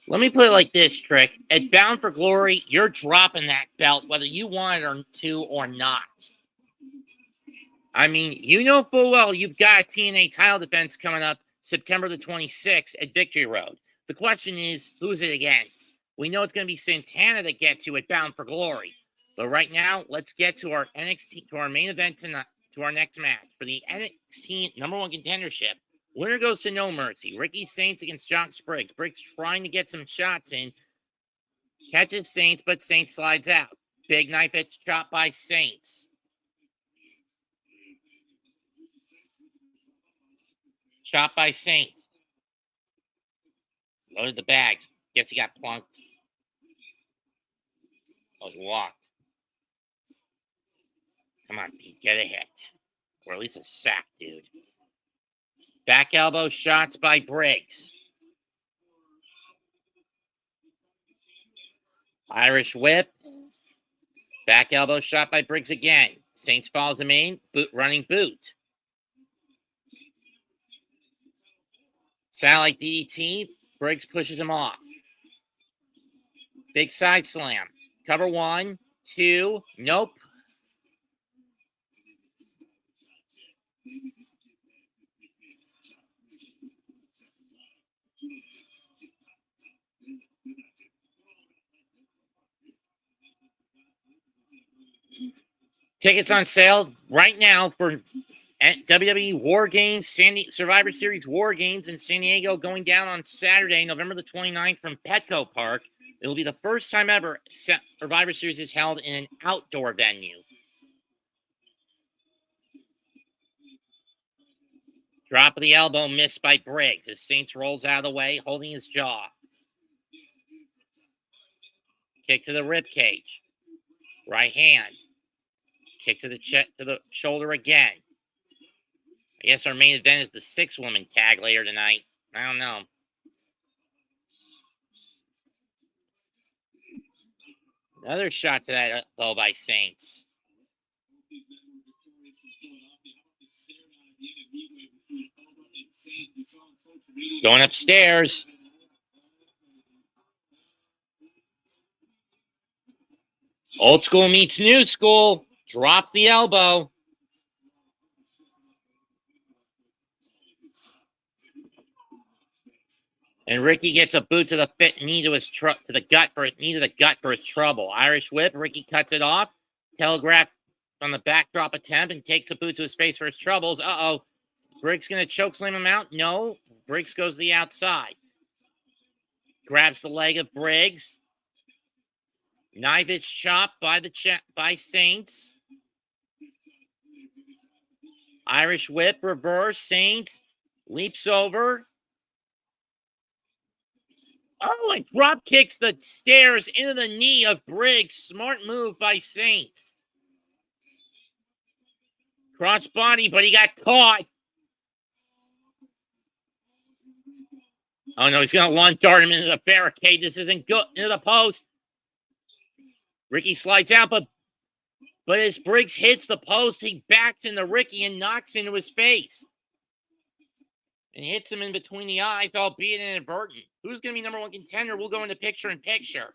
Speaker 2: Let me put it like this, Trick. At Bound for Glory, you're dropping that belt whether you want it to or not. I mean, you know full well you've got a TNA title defense coming up September the 26th at Victory Road. The question is, who's it against? We know it's going to be Santana that gets you at Bound for Glory. But right now, let's get to our NXT, to our main event tonight, to our next match. For the NXT #1 contendership, winner goes to No Mercy. Ricky Saints against Jock Spriggs. Spriggs trying to get some shots in. Catches Saints, but Saints slides out. Big knife hits chopped by Saints. Shot by Saints. Loaded the bags. Guess he got plunked. Oh, he walked. Come on, Pete. Get a hit. Or at least a sack, dude. Back elbow shots by Briggs. Irish whip. Back elbow shot by Briggs again. Saints follows the main. Running boot. Satellite DDT. Briggs pushes him off. Big side slam. Cover 1, 2. Nope. Tickets on sale right now for WWE War Games, Survivor Series War Games in San Diego, going down on Saturday, November the 29th from Petco Park. It will be the first time ever Survivor Series is held in an outdoor venue. Drop of the elbow missed by Briggs as Saints rolls out of the way, holding his jaw. Kick to the rib cage. Right hand. Kick to the shoulder again. I guess our main event is the 6-woman tag later tonight. I don't know. Another shot to that elbow by Saints. Going upstairs. Old school meets new school. Drop the elbow. And Ricky gets a boot to the knee to his gut for his trouble. Irish whip. Ricky cuts it off. Telegraph on the backdrop attempt and takes a boot to his face for his troubles. Uh-oh. Briggs going to chokeslam him out? No. Briggs goes to the outside. Grabs the leg of Briggs. Knife edge chop by Saints. Irish whip, reverse. Saints leaps over. Oh, and drop kicks the stairs into the knee of Briggs. Smart move by Saints. Cross body, but he got caught. Oh, no, he's going to launch dart him into the barricade. This isn't good. Into the post. Ricky slides out, but as Briggs hits the post, he backs into Ricky and knocks into his face. And hits him in between the eyes, albeit inadvertent. Who's going to be number one contender? We'll go into picture-in-picture.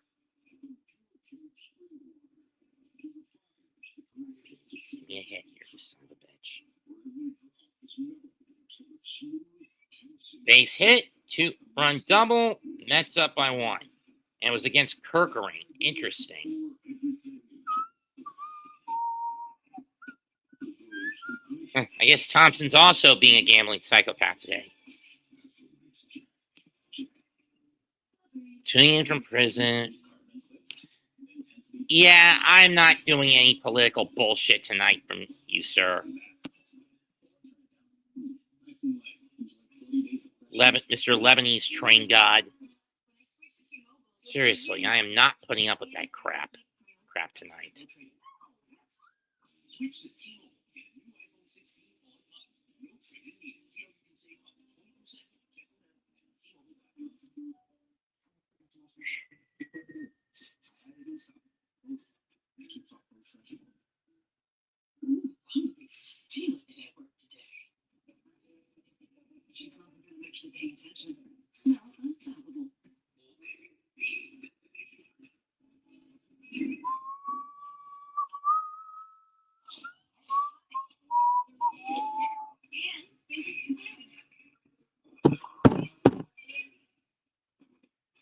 Speaker 2: Give me a hit here, you son of a bitch. Base hit, 2-run double, Mets up by 1. And it was against Kirkering. Interesting. I guess Thompson's also being a gambling psychopath today. Tuning in from prison. Yeah, I'm not doing any political bullshit tonight from you, sir. Mr. Lebanese train god. Seriously, I am not putting up with that crap tonight.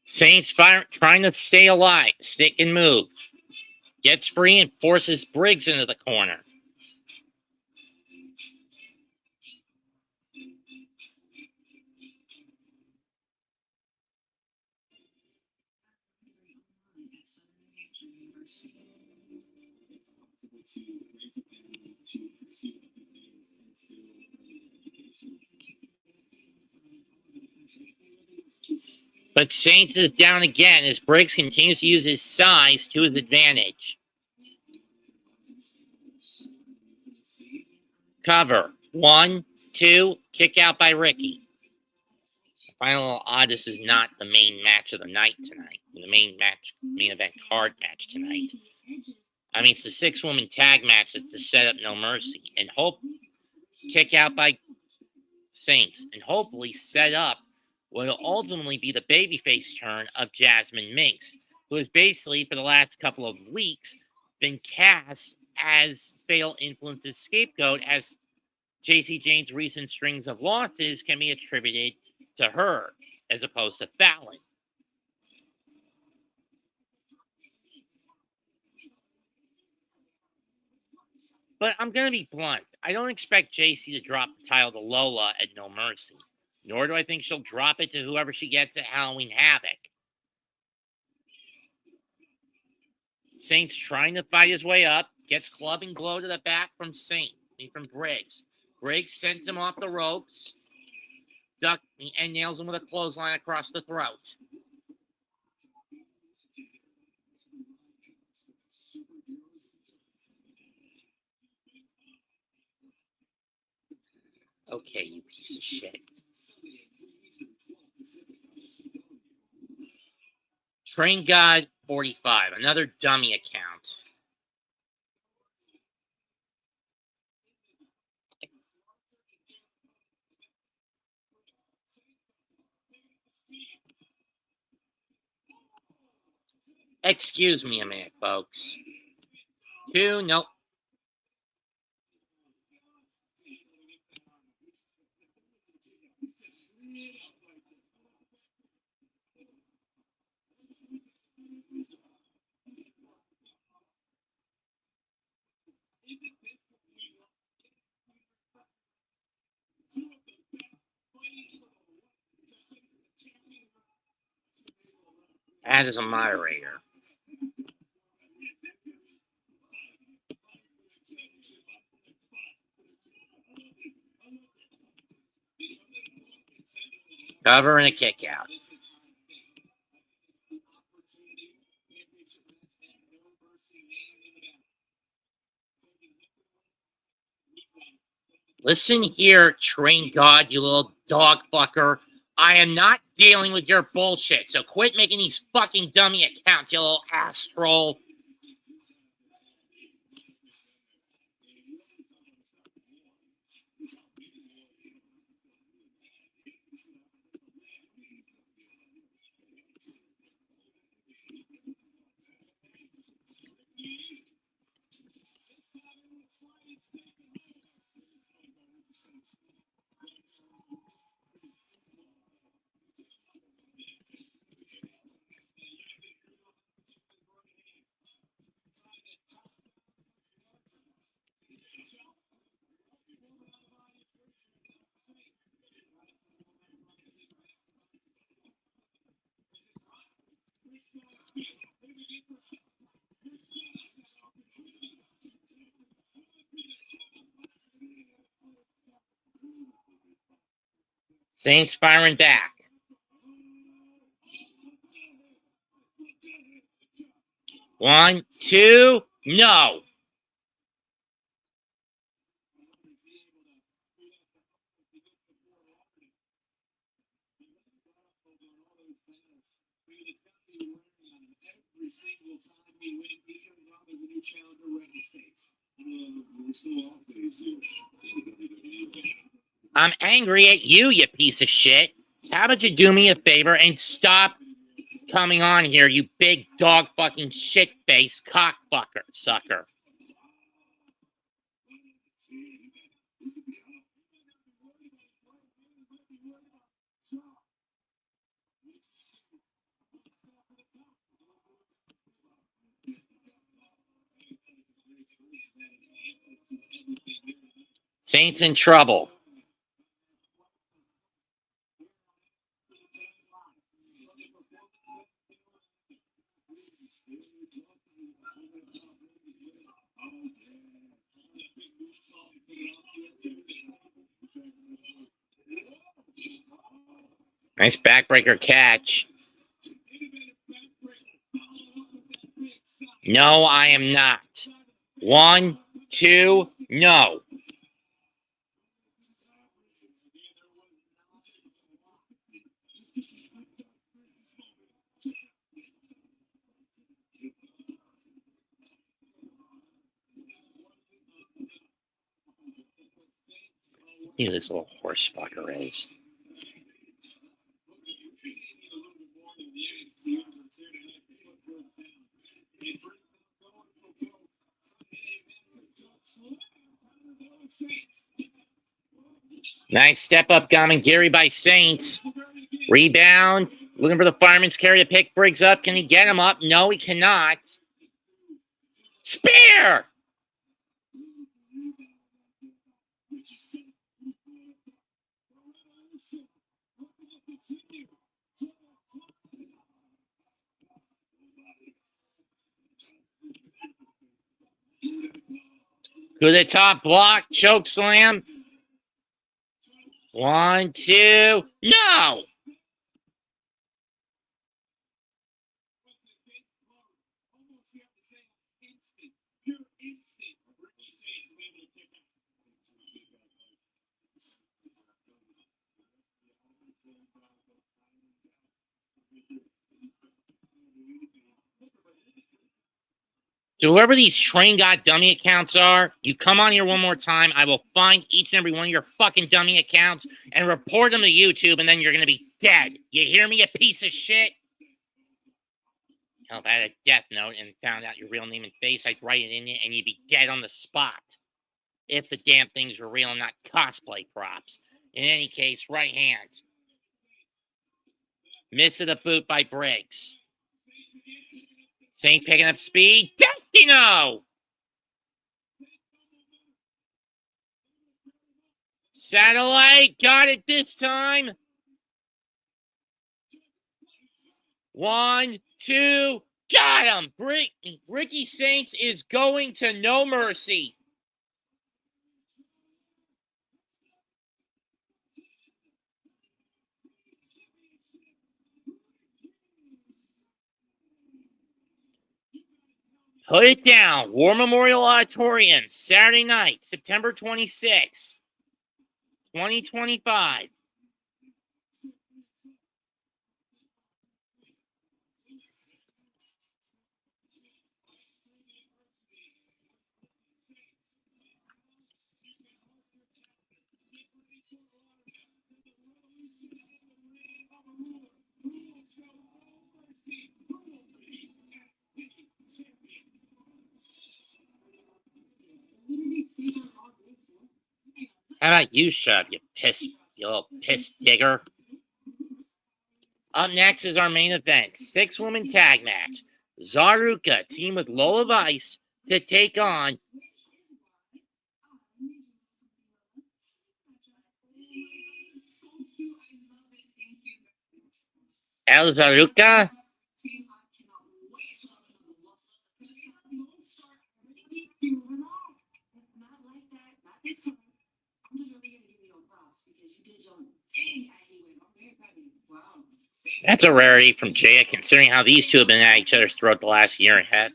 Speaker 2: Saints trying to stay alive, stick and move. Gets free and forces Briggs into the corner. But Saints is down again as Briggs continues to use his size to his advantage. Cover. 1, 2, kick out by Ricky. I find a little odd this is not the main match of the night tonight. The main event card match tonight. I mean, it's the 6-woman tag match that's to set up No Mercy. And kick out by Saints. And hopefully set up what will ultimately be the babyface turn of Jasmine Minx, who has basically, for the last couple of weeks, been cast as Fatal Influence's scapegoat, as Jacy Jayne's recent strings of losses can be attributed to her, as opposed to Fallon. But I'm going to be blunt. I don't expect Jacy to drop the title to Lola at No Mercy. Nor do I think she'll drop it to whoever she gets at Halloween Havoc. Saints trying to fight his way up. Gets club and glow to the back from Briggs. Briggs sends him off the ropes. Duck and nails him with a clothesline across the throat. Okay, you piece of shit. Train God 45, another dummy account. Excuse me a minute, folks. 2, nope. Add as a moderator. Cover and a kick out. Listen here, Train God, you little dog fucker. I am not dealing with your bullshit, so quit making these fucking dummy accounts, you little ass troll. Saints firing back. 1, 2, no. I'm angry at you, you piece of shit. How about you do me a favor and stop coming on here, you big dog fucking shit-faced cockfucker sucker. Saints in trouble. Nice backbreaker catch. No, I am not. 1, 2, no. See who this little horse fucker is. Nice step up Gamangiri by Saints. Rebound. Looking for the fireman's carry to pick Briggs up. Can he get him up? No, he cannot. Spear! To the top block. Choke slam. 1, 2, no! So whoever these train god dummy accounts are, you come on here one more time, I will find each and every one of your fucking dummy accounts and report them to YouTube, and then you're gonna be dead. You hear me, you piece of shit? Hell, if I had a death note and found out your real name and face, I'd write it in it and you'd be dead on the spot. If the damn things were real and not cosplay props. In any case, right hand. Miss of the boot by Briggs. Saint picking up speed. Destino! Satellite got it this time. 1, 2, got him! Ricky Saints is going to No Mercy. Put it down. War Memorial Auditorium, Saturday night, September 26th, 2025. How about you, shut up, you little piss digger? Up next is our main event, 6-woman tag match. ZaRuca team with Lola Vice to take on El ZaRuca. That's a rarity from Jaya, considering how these two have been at each other's throat the last year and a half.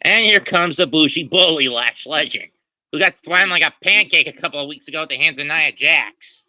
Speaker 2: And here comes the Bushi Bully Lash Legend, who got thrown like a pancake a couple of weeks ago at the hands of Nia Jax.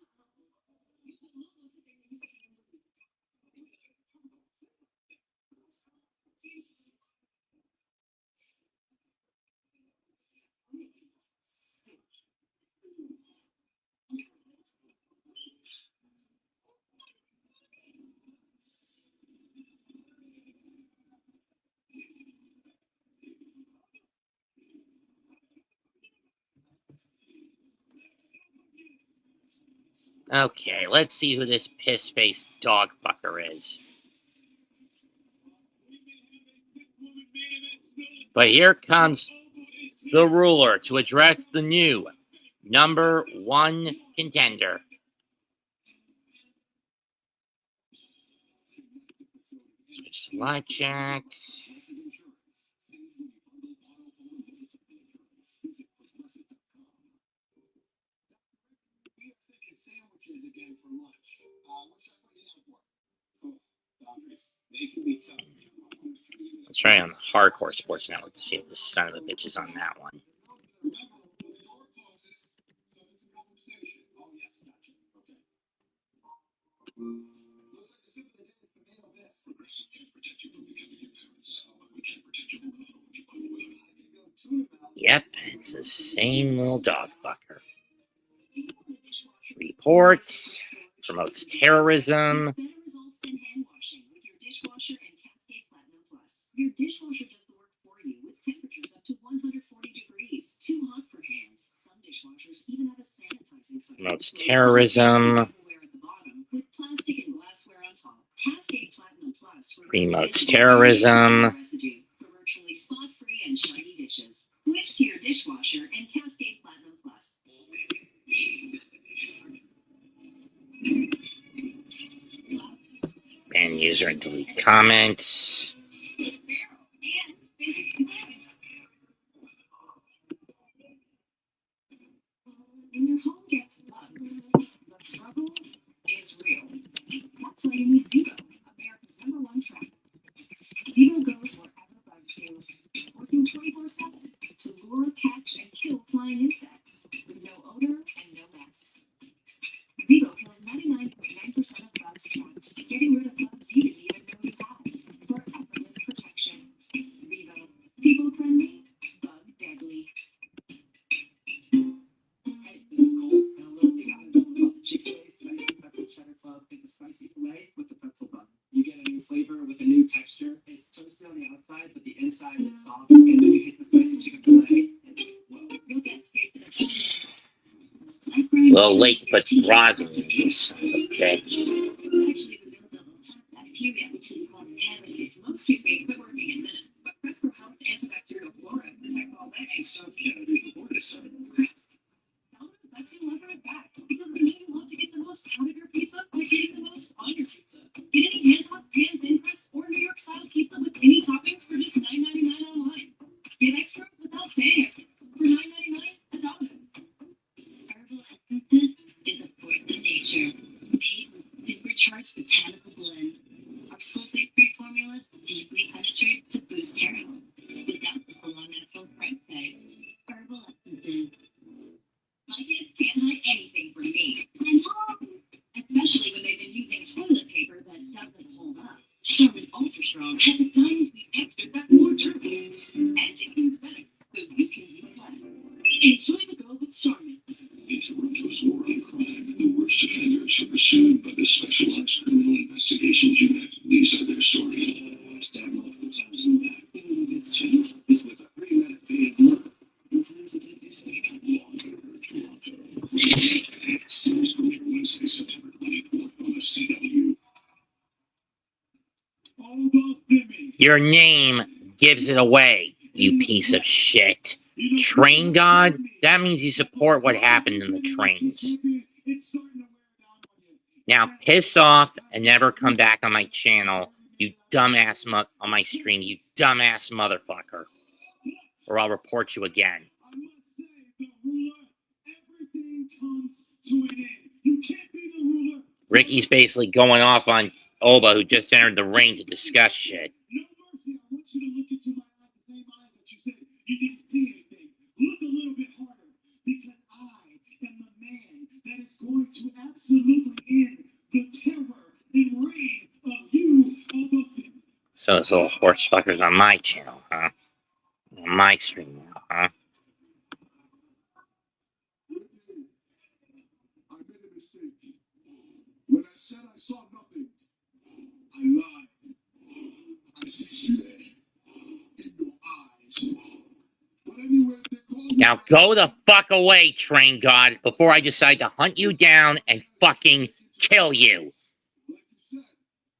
Speaker 2: Okay, let's see who this piss-faced dog fucker is. But here comes the ruler to address the new number 1 contender. Slide checks. Let's try on the Hardcore Sports Network to see if the son of a bitch is on that one. Yep, it's the same little dog fucker. Reports, promotes terrorism.
Speaker 4: Your dishwasher does the work for you with temperatures up to 140 degrees. Too hot for hands. Some dishwashers even have a sanitizing cycle.
Speaker 2: Promotes terrorism.
Speaker 4: With plastic and glassware on top. Cascade Platinum Plus
Speaker 2: Promotes terrorism.
Speaker 4: For virtually spot-free and shiny dishes. Switch to your dishwasher and Cascade Platinum Plus.
Speaker 2: Ban user and delete comments.
Speaker 4: When your home gets bugs, the struggle
Speaker 5: texture. It's toasty on the outside, but the inside is soft. And then you hit the spicy chicken fillet.
Speaker 4: You'll get straight to the top.
Speaker 2: A little late to put rosin in this. Okay.
Speaker 4: Actually, the mill double top bacteria, which is called cavities.
Speaker 3: Most toothpaste quit working in minutes, but Crisco helps antibacterial flora protect all day.
Speaker 1: It's not cavity before this time.
Speaker 3: Domino's best deal ever is back because we need love to get the most out of your pizza by getting the most on your pizza. Get any hand-tossed pan, thin crust, or New York style pizza with any toppings for just $9.99 online. Get extra without paying extra for $9.99 at Domino's.
Speaker 4: Herbal Essences is a force of nature, made with supercharged botanical blends. Our sulfate-free formulas deeply penetrate to boost hair health without the salon natural price tag. Herbal Essences. My kids can't hide anything from me. I'm home. Especially when they've been using toilet paper that doesn't hold up. Charmin Ultra Strong has a diamond texture that's more durable and it moves better, so you can use less. Enjoy the go with Charmin.
Speaker 1: Toronto's war on crime, the worst offenders are pursued by the Specialized Criminal Investigations Unit. These are their stories. Stand up, Thompson back. It's true. This was a premeditated murder. Sometimes it did speak up longer, Toronto. Series premiere Wednesday, September 24th on the CW. All about Jimmy.
Speaker 2: Your name gives it away, you piece of shit. Train God? That means you support what happened in the trains. Now piss off and never come back on my channel, you dumbass on my stream, you dumbass motherfucker. Or I'll report you again. Ricky's basically going off on Oba, who just entered the ring to discuss shit.
Speaker 1: You didn't see anything. Look a little bit harder, because I am the man that is going to absolutely end the terror and reign of you, Oba.
Speaker 2: So this little horse fucker's on my channel, huh? On my stream now, huh?
Speaker 1: I made a mistake. When I said I saw nothing, I lied. I see fear in your eyes.
Speaker 2: Now go the fuck away, Train God, before I decide to hunt you down and fucking kill you.
Speaker 1: Like you said,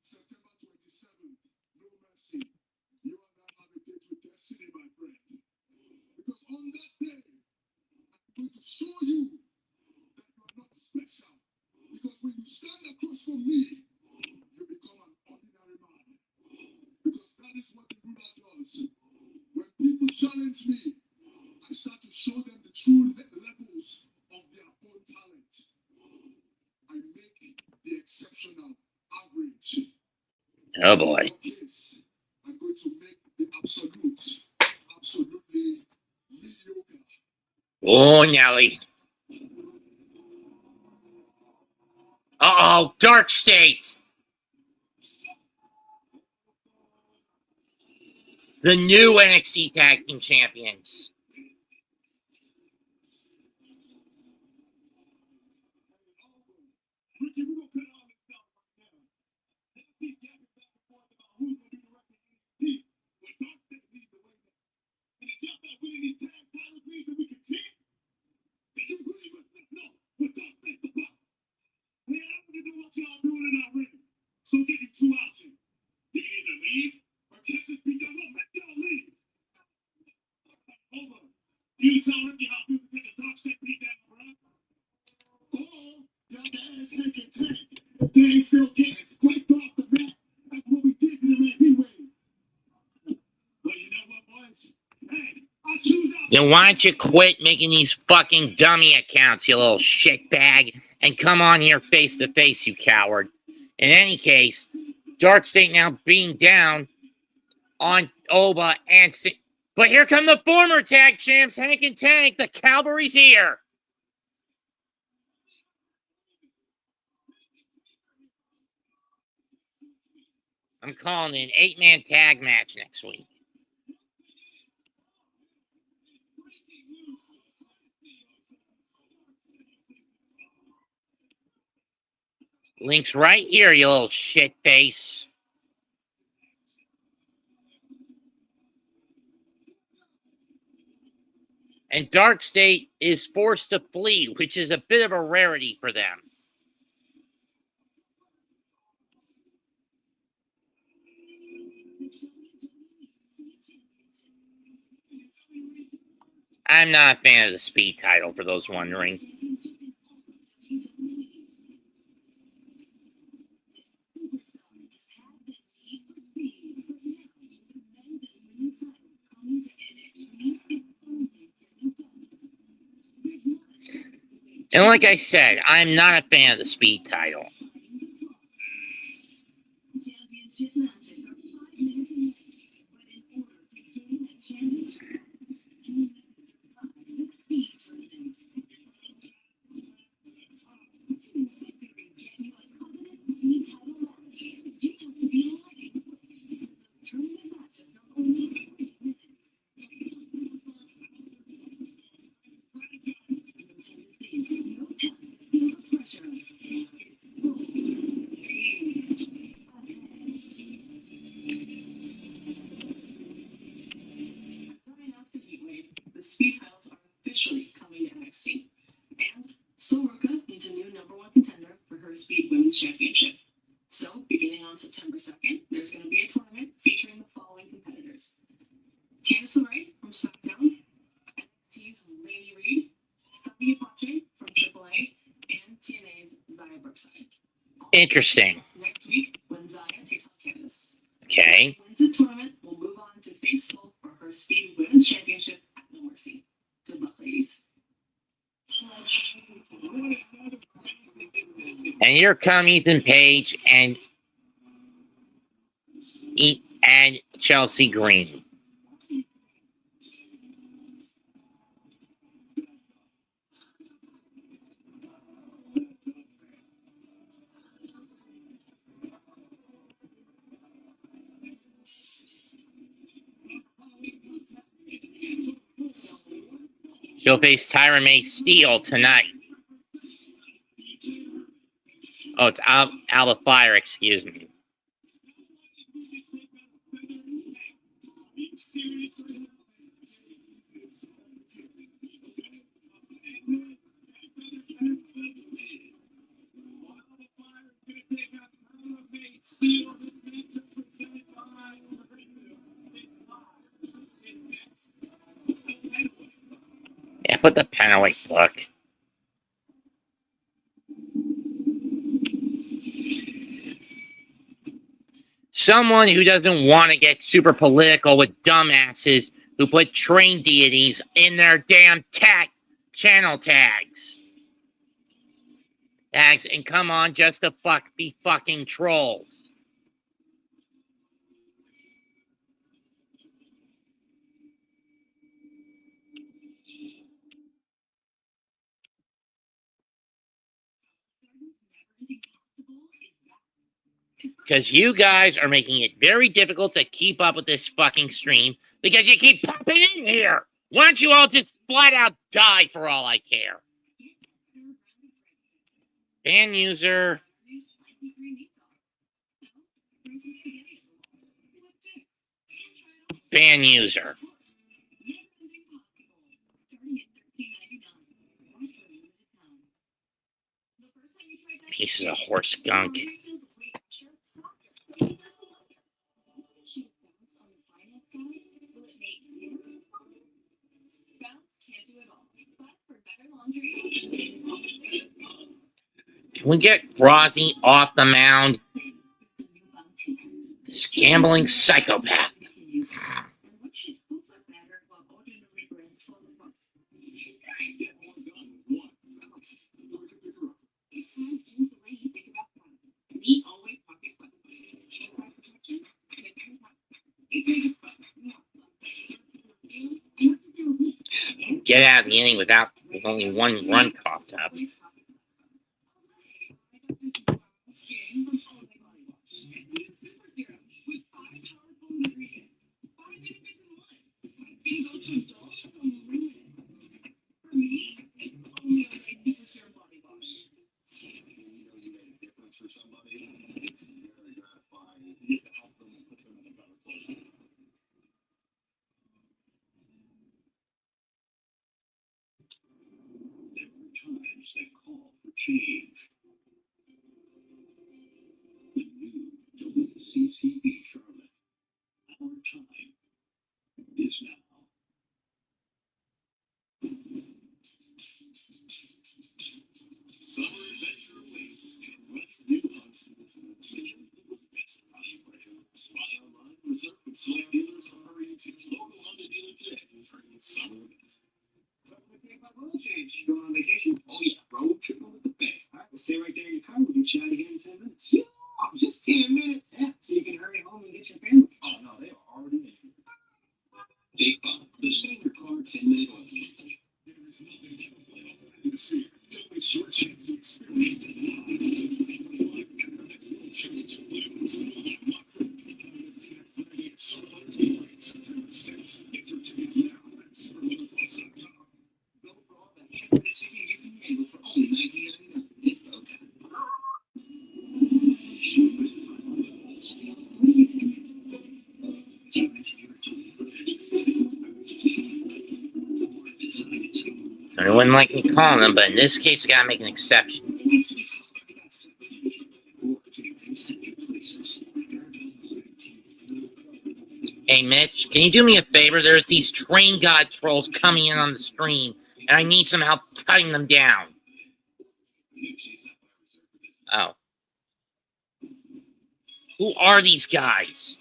Speaker 1: September 27th, no mercy. You and I have a date with destiny, my friend. Because on that day, I'm going to show you that you are not special. Because when you stand across from me, you become an ordinary man. Because that is what the ruler does. When people challenge me, I start to show them the true levels of their own talent. I make the exceptional average.
Speaker 2: Oh boy.
Speaker 1: In your case, I'm going to make the absolutely mediocre.
Speaker 2: Oh, Nelly. Uh-oh, Dark State. The new NXT Tag Team Champions.
Speaker 1: So give you two options. You can either leave or catch this beat down. No, let y'all leave. Hold on. You tell Ricky how people get the dog set beat down, bro. Oh, y'all guys make it tank. They ain't still getting scraped off the mat. That's what we did to them at Heatwave. Well, you know what, boys? Hey, I choose out.
Speaker 2: Then why don't you quit making these fucking dummy accounts, you little shitbag, and come on here face to face, you coward. In any case, Dark State now being down on Oba and... But here come the former tag champs, Hank and Tank. The cavalry's here. I'm calling it an 8-man tag match next week. Link's right here, you little shit face. And Dark State is forced to flee, which is a bit of a rarity for them. I'm not a fan of the speed title, for those wondering. And like I said, I'm not a fan of the speed title.
Speaker 3: The speed titles are officially coming to NXT. And ZaRuca needs a new #1 contender for her Speed Women's Championship. So, beginning on September 2nd, there's going to be a tournament featuring the following competitors: Candice LeRae from SmackDown, NXT's Lady Reed, Fabi Apache from AAA, and TNA's Zaya Brookside.
Speaker 2: Interesting.
Speaker 3: Next week, when Zaya takes on Candice.
Speaker 2: Okay.
Speaker 3: Wins the tournament, will move on to face Soul for her Speed Women's Championship at No Mercy. Good luck, ladies.
Speaker 2: And here come Ethan Page and Chelsea Green. She'll face Tyra May Steele tonight. Oh, it's Alba Fire, excuse me. Yeah, put the pen away, look. Someone who doesn't want to get super political with dumbasses who put train deities in their damn channel tags. And come on, just to be fucking trolls. Because you guys are making it very difficult to keep up with this fucking stream because you keep popping in here. Why don't you all just flat out die for all I care? Ban user. Ban user. Piece of horse skunk. Can we get Rossi off the mound? This gambling psychopath. Get out of the inning with only one run coughed up.
Speaker 1: Select dealers are hurrying to your local Honda dealer today for the summer event. Oil change. Going on vacation? Oh yeah, road trip over the bay. All right, we'll stay right there in your car. We'll get you out again in 10 minutes. Yeah, just 10 minutes. Yeah, so you can hurry home and get your family. Oh no, they are already in. Take 5. The same your car 10-minute oil change. There is nothing that will play over in the sphere. Don't waste your chance to experience it.
Speaker 2: I wouldn't like me calling them, but in this case, I gotta make an exception. Hey, Mitch, can you do me a favor? There's these train god trolls coming in on the stream, and I need some help cutting them down. Oh. Who are these guys?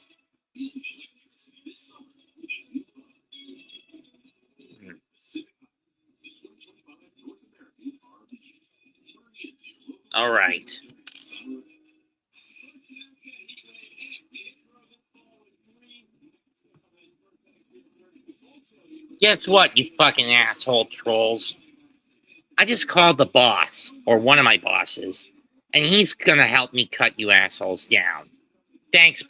Speaker 2: All right. Guess what, you fucking asshole trolls? I just called the boss, or one of my bosses, and he's gonna help me cut you assholes down. Thanks,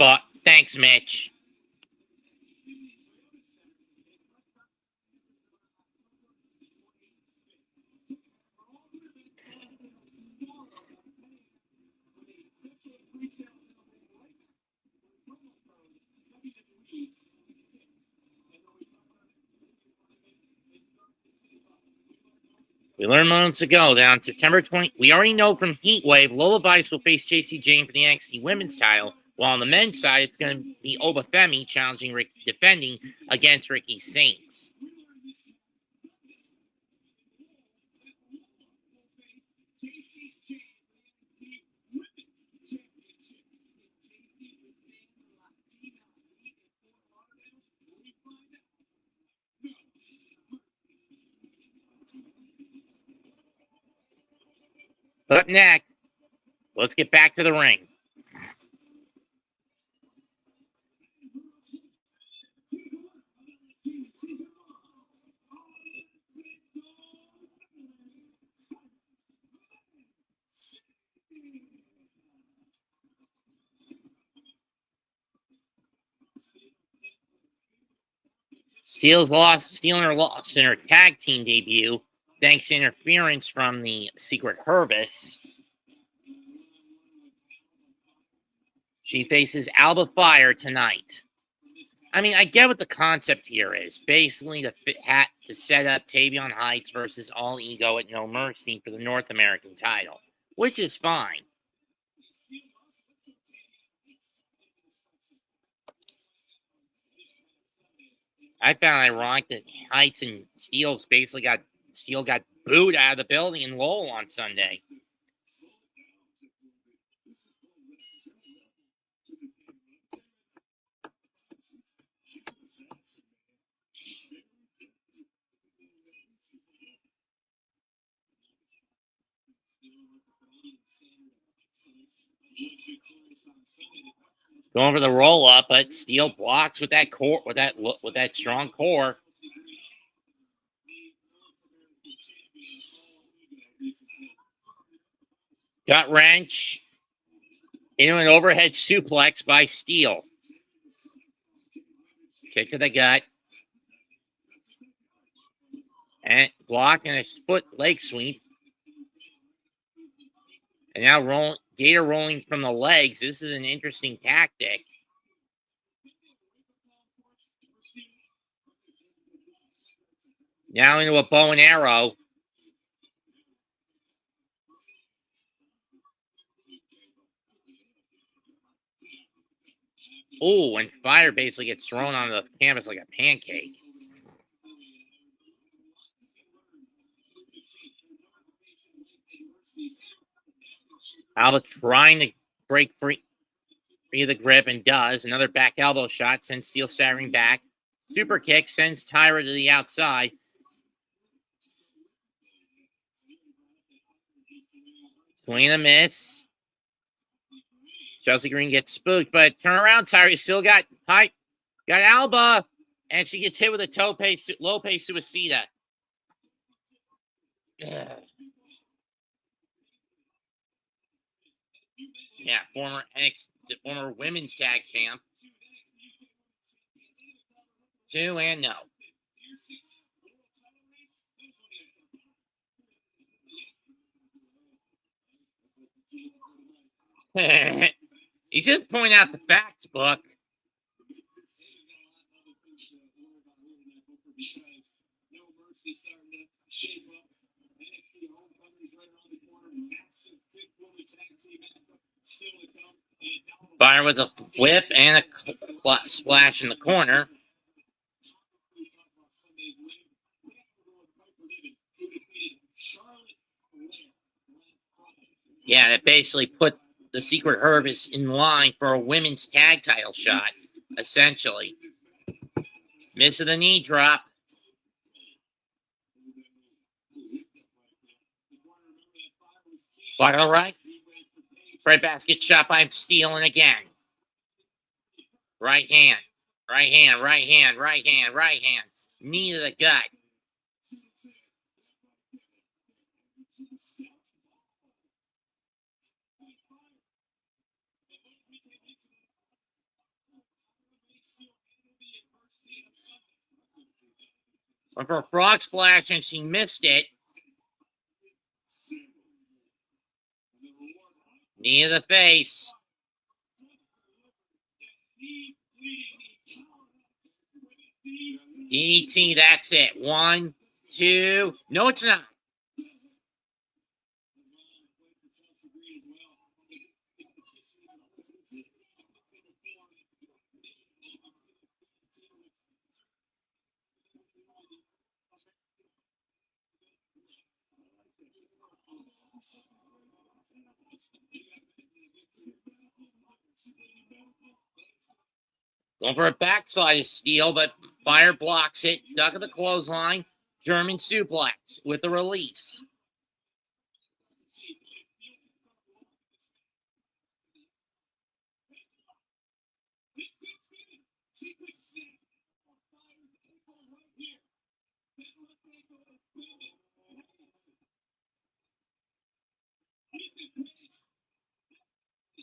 Speaker 2: Thanks, Mitch. We learned moments ago that on September 20, we already know from Heatwave, Lola Vice will face Jacy Jayne for the NXT Women's title, while on the men's side, it's going to be Obafemi defending against Ricky Saints. Up next, let's get back to the ring. Steel's lost in her tag team debut, thanks to interference from the Secret Hervis. She faces Alba Fire tonight. I mean, I get what the concept here is. Basically, to set up Tavion Heights versus All Ego at No Mercy for the North American title, which is fine. I found it ironic that Heights and Steel got booed out of the building in Lowell on Sunday. Going for the roll up, but Steel blocks with that core, with that strong core. Gut wrench into an overhead suplex by Steel. Kick to the gut. And block and a foot leg sweep. And now Gator rolling from the legs. This is an interesting tactic. Now into a bow and arrow. Oh, and Fire basically gets thrown onto the canvas like a pancake. Alba trying to break free. Free the grip and does. Another back elbow shot sends Steele staggering back. Super kick sends Tyra to the outside. Swing and a miss. Chelsea Green gets spooked, but turn around, Tyra. You still got height. Got Alba. And she gets hit with a Lope Suicida. Yeah, former women's tag champ. 2 and no. He's just pointing out the facts, Book. Fire with a whip and a splash in the corner. Yeah, that basically put the Secret Harvest in line for a women's tag title shot, essentially. Miss of the knee drop. Quite all right. Fred basket shot by Steele and again. Right hand. Right hand. Right hand. Right hand. Right hand. Knee to the gut. Went for a frog splash and she missed it. Knee to the face. DDT, that's it. 1, 2. No, it's not. Going for a backside of Steele, but Fire blocks it. Duck of the clothesline. German suplex with the release.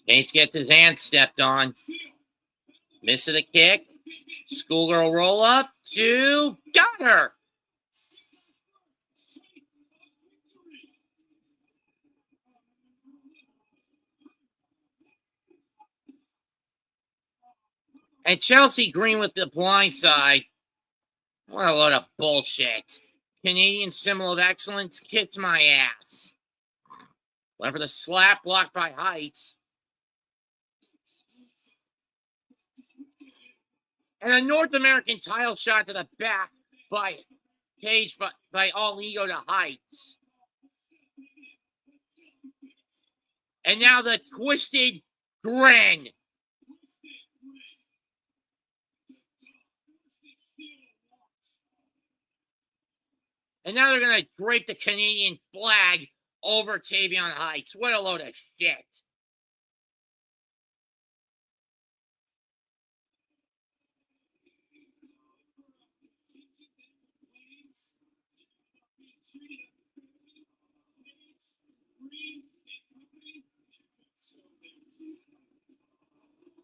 Speaker 2: Page gets his hand stepped on. Miss of the kick. Schoolgirl roll up. 2. Got her. And Chelsea Green with the blind side. What a load of bullshit. Canadian symbol of excellence. Kiss my ass. Went for the slap blocked by Heights. And a North American title shot to the back by Page, by All Ego to Heights. And now the Twisted Grin. And now they're going to drape the Canadian flag over Tavion Heights. What a load of shit.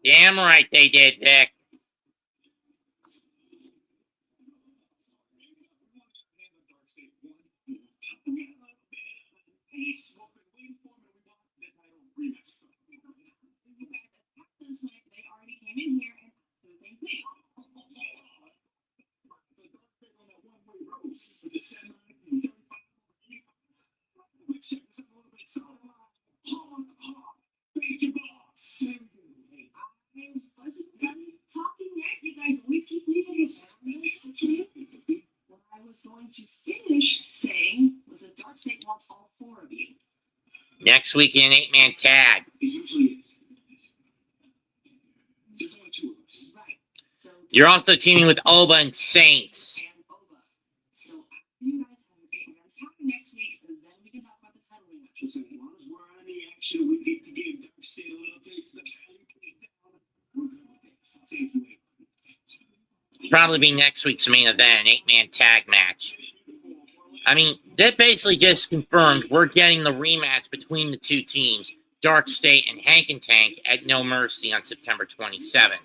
Speaker 2: Damn right they did, Vic.
Speaker 4: They already came in here and so they think. I wasn't done talking yet. You guys always keep leaving it. What I was going to finish saying was that Darkseid wants all 4 of you.
Speaker 2: Next week in an 8-man tag. You're also teaming with Oba and Saints.
Speaker 4: and Oba. So after you guys have a great event happen next week, and then we can talk about the title rematch.
Speaker 1: Listen, as long as we're on the action, we need to give Dark State a little taste of the value. Put it down. We're good with it. I'll take you later.
Speaker 2: Probably be next week's main event, an 8-man tag match. I mean, that basically just confirmed we're getting the rematch between the two teams, Dark State and Hank and Tank, at No Mercy on September 27th.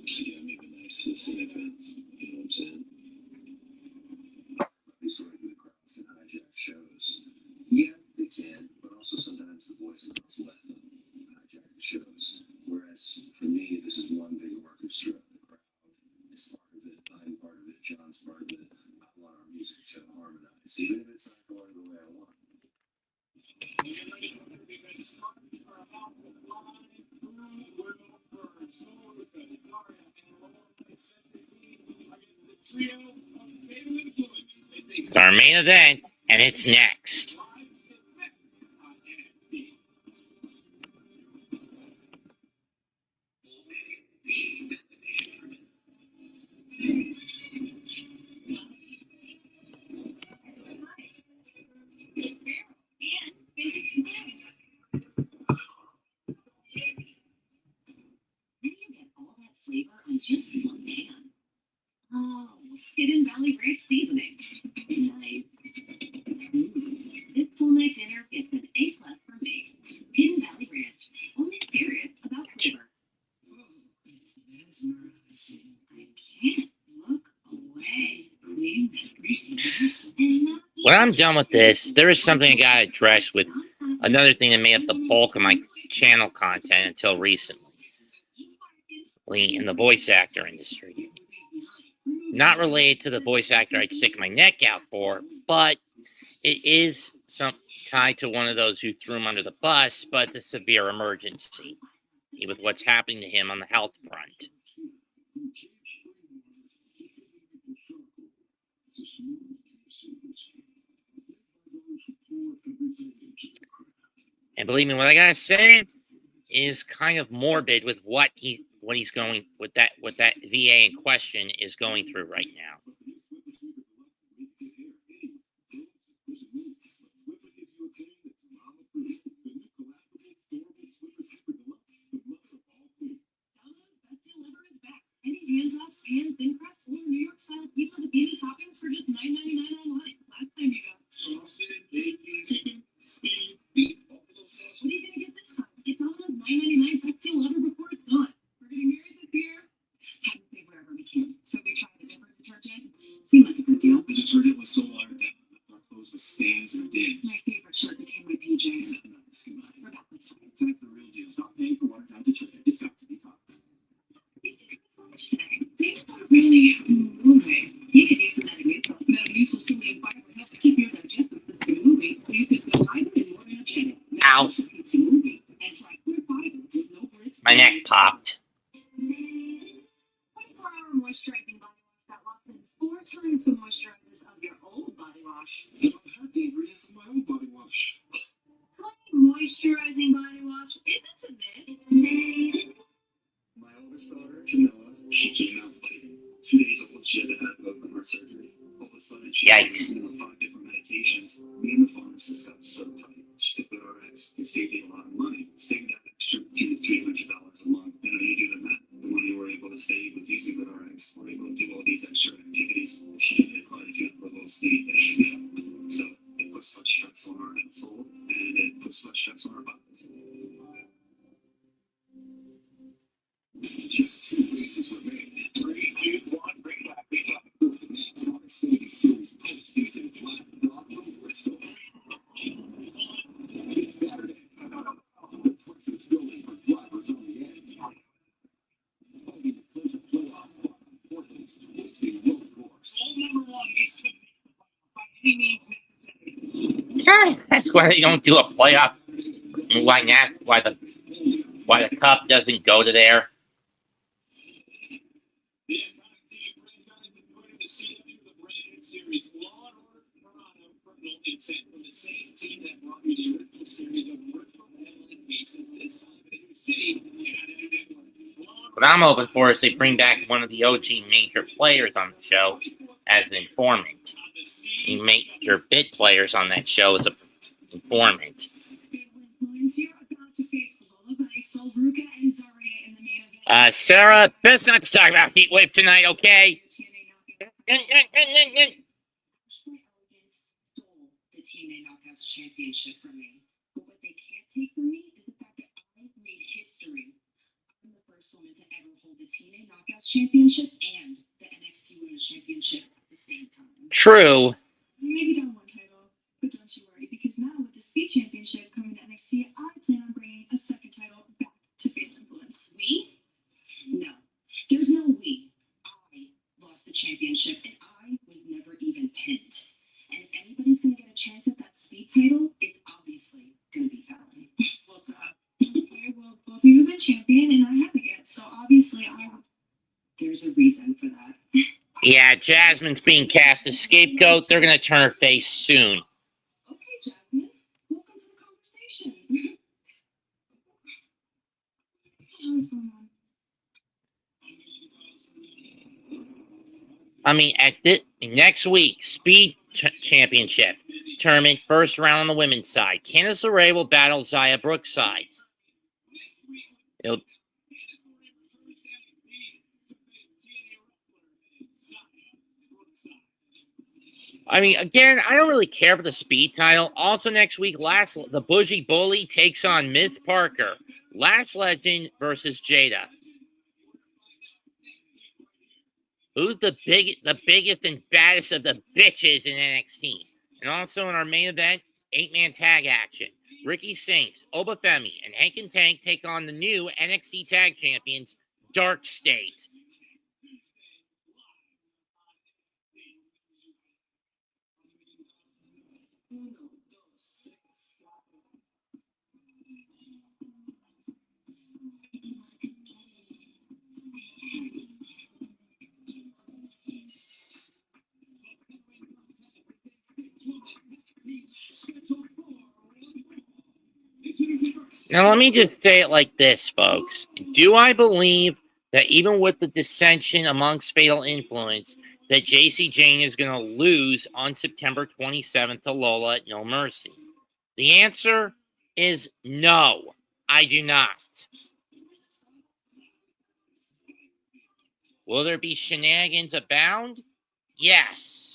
Speaker 1: See, I make a nice events. You know what I'm saying? They sort of do the crowds and hijack shows. Yeah, they can, but also sometimes the boys and girls let them hijack the shows. Whereas for me, this is one big orchestra. The crowd is part of it. I'm part of it. John's part of it. I want our music to harmonize, even if it's not going the way I want.
Speaker 2: It's our main event, and it's next.
Speaker 4: Where do you get all that flavor on just one pan? Oh, Hidden Valley Ranch seasoning. Nice. This full night dinner gets an A+ from me. Hidden Valley Ranch. Only serious about flavor. Oh, it's mesmerizing. I can't look away. Clean, greasy, nice. And not
Speaker 2: When I'm done with this, there is something I gotta address with another thing that made up the bulk of my channel content until recently in the voice actor industry. Not related to the voice actor I'd stick my neck out for, but it is some tied to one of those who threw him under the bus, but it's a severe emergency with what's happening to him on the health front. And believe me, what I gotta say is kind of morbid with what he's going with that VA in question is going through right now.
Speaker 4: Any hand tossed, pan, thin crust, or New York style pizza with any toppings for just $9.99 online. Last time you got
Speaker 1: Sausage, bacon, chicken, speed, beef, buffalo sauce.
Speaker 4: What are you gonna get this time? Get Domino's $9.99 crusty lover before it's gone. We're getting married this year. Time to save wherever we can. So we tried a different detergent. Seemed like a good deal.
Speaker 1: The detergent was so watered down that our clothes with stains and dings.
Speaker 4: My favorite shirt became my PJs. We're back with time.
Speaker 1: That's the real deal. Stop paying for watered down detergent. It's got to be top.
Speaker 4: You see so much today. Things aren't really moving. You could use some Metamucil. Metamucil psyllium fiber helps keep your digestive system moving so you can feel lighter and more energetic.
Speaker 2: Ow.
Speaker 4: Metamucil keeps you moving. And try clear fiber with no grits.
Speaker 2: My neck popped.
Speaker 4: 24-hour moisturizing body wash that locks in 4 times the moisturizers of your old body wash.
Speaker 1: I don't have the ingredients of my own body wash.
Speaker 4: Clean moisturizing body wash isn't a myth. It's made.
Speaker 1: My oldest daughter, Jamila, she came out fighting. 2 days old, she had to have open heart surgery. All of a sudden, she
Speaker 2: Yikes.
Speaker 1: was on 5 different medications. Me and the pharmacist got so tight. She took GoodRx. It saved me a lot of money. Saved that extra $200 to $300 a month. And then you do the math. The money we're able to save with using GoodRx, we're able to do all these extra activities. She declined to for a little sneaky thing. So it puts less stress on our household, and it puts less stress on our bodies. Just 2 races were made. 3, 2, 1, bring back. Smart Xfinity Series postseason class. Dog from Bristol. Saturday, any means necessary.
Speaker 2: Yeah, that's why they don't do a playoff. Why not? Why the cup doesn't go to there?
Speaker 1: The iconic team brings out the threat of the CW, the brand new series, Law and Order Toronto, criminal intent from the same team that brought you the original series of work from headline cases, this time in a new city and on a new network.
Speaker 2: What I'm hoping for is they bring back one of the OG major players on the show as an informant. The major big players on that show as an informant.
Speaker 4: You're about to face Lola Vice, ZaRuca, and ZaRuca in the main event.
Speaker 2: Sarah, best not to talk about Heatwave tonight, okay?
Speaker 4: TNA Knockouts. Ashley Elegance stole the TNA Knockouts championship from me. But what they can't take from me is the fact that I made history. I'm the first woman to ever hold the TNA Knockouts championship and the NXT Women's Championship at the same time.
Speaker 2: True.
Speaker 4: We may be down one title, but don't you worry, because now with the Speed Championship coming to NXT, I plan on bringing a second title back to Fatal Influence. We? No. There's no we. I lost the championship, and I was never even pinned. And if anybody's going to get a chance at that Speed title, it's obviously going to be Fallon. Well, okay, well, both of you have been champion, and I haven't yet, so obviously there's a reason for that.
Speaker 2: Yeah, Jasmine's being cast as scapegoat. They're going to turn her face soon.
Speaker 4: Okay, Jasmine, welcome to the conversation. What's going on?
Speaker 2: I mean, next week, Speed Championship tournament, first round on the women's side. Candice LeRae will battle Zaya Brookside. I mean, again, I don't really care for the Speed title. Also, next week, the Bougie Bully takes on Miss Parker. Lash Legend versus Jada. Who's the biggest and baddest of the bitches in NXT? And also in our main event, 8-man tag action. Ricky Sinks, Obafemi, and Hank and Tank take on the new NXT Tag Champions, Dark State. Now, let me just say it like this, folks. Do I believe that even with the dissension amongst Fatal Influence, that Jacy Jayne is going to lose on September 27th to Lola at No Mercy? The answer is no, I do not. Will there be shenanigans abound? Yes.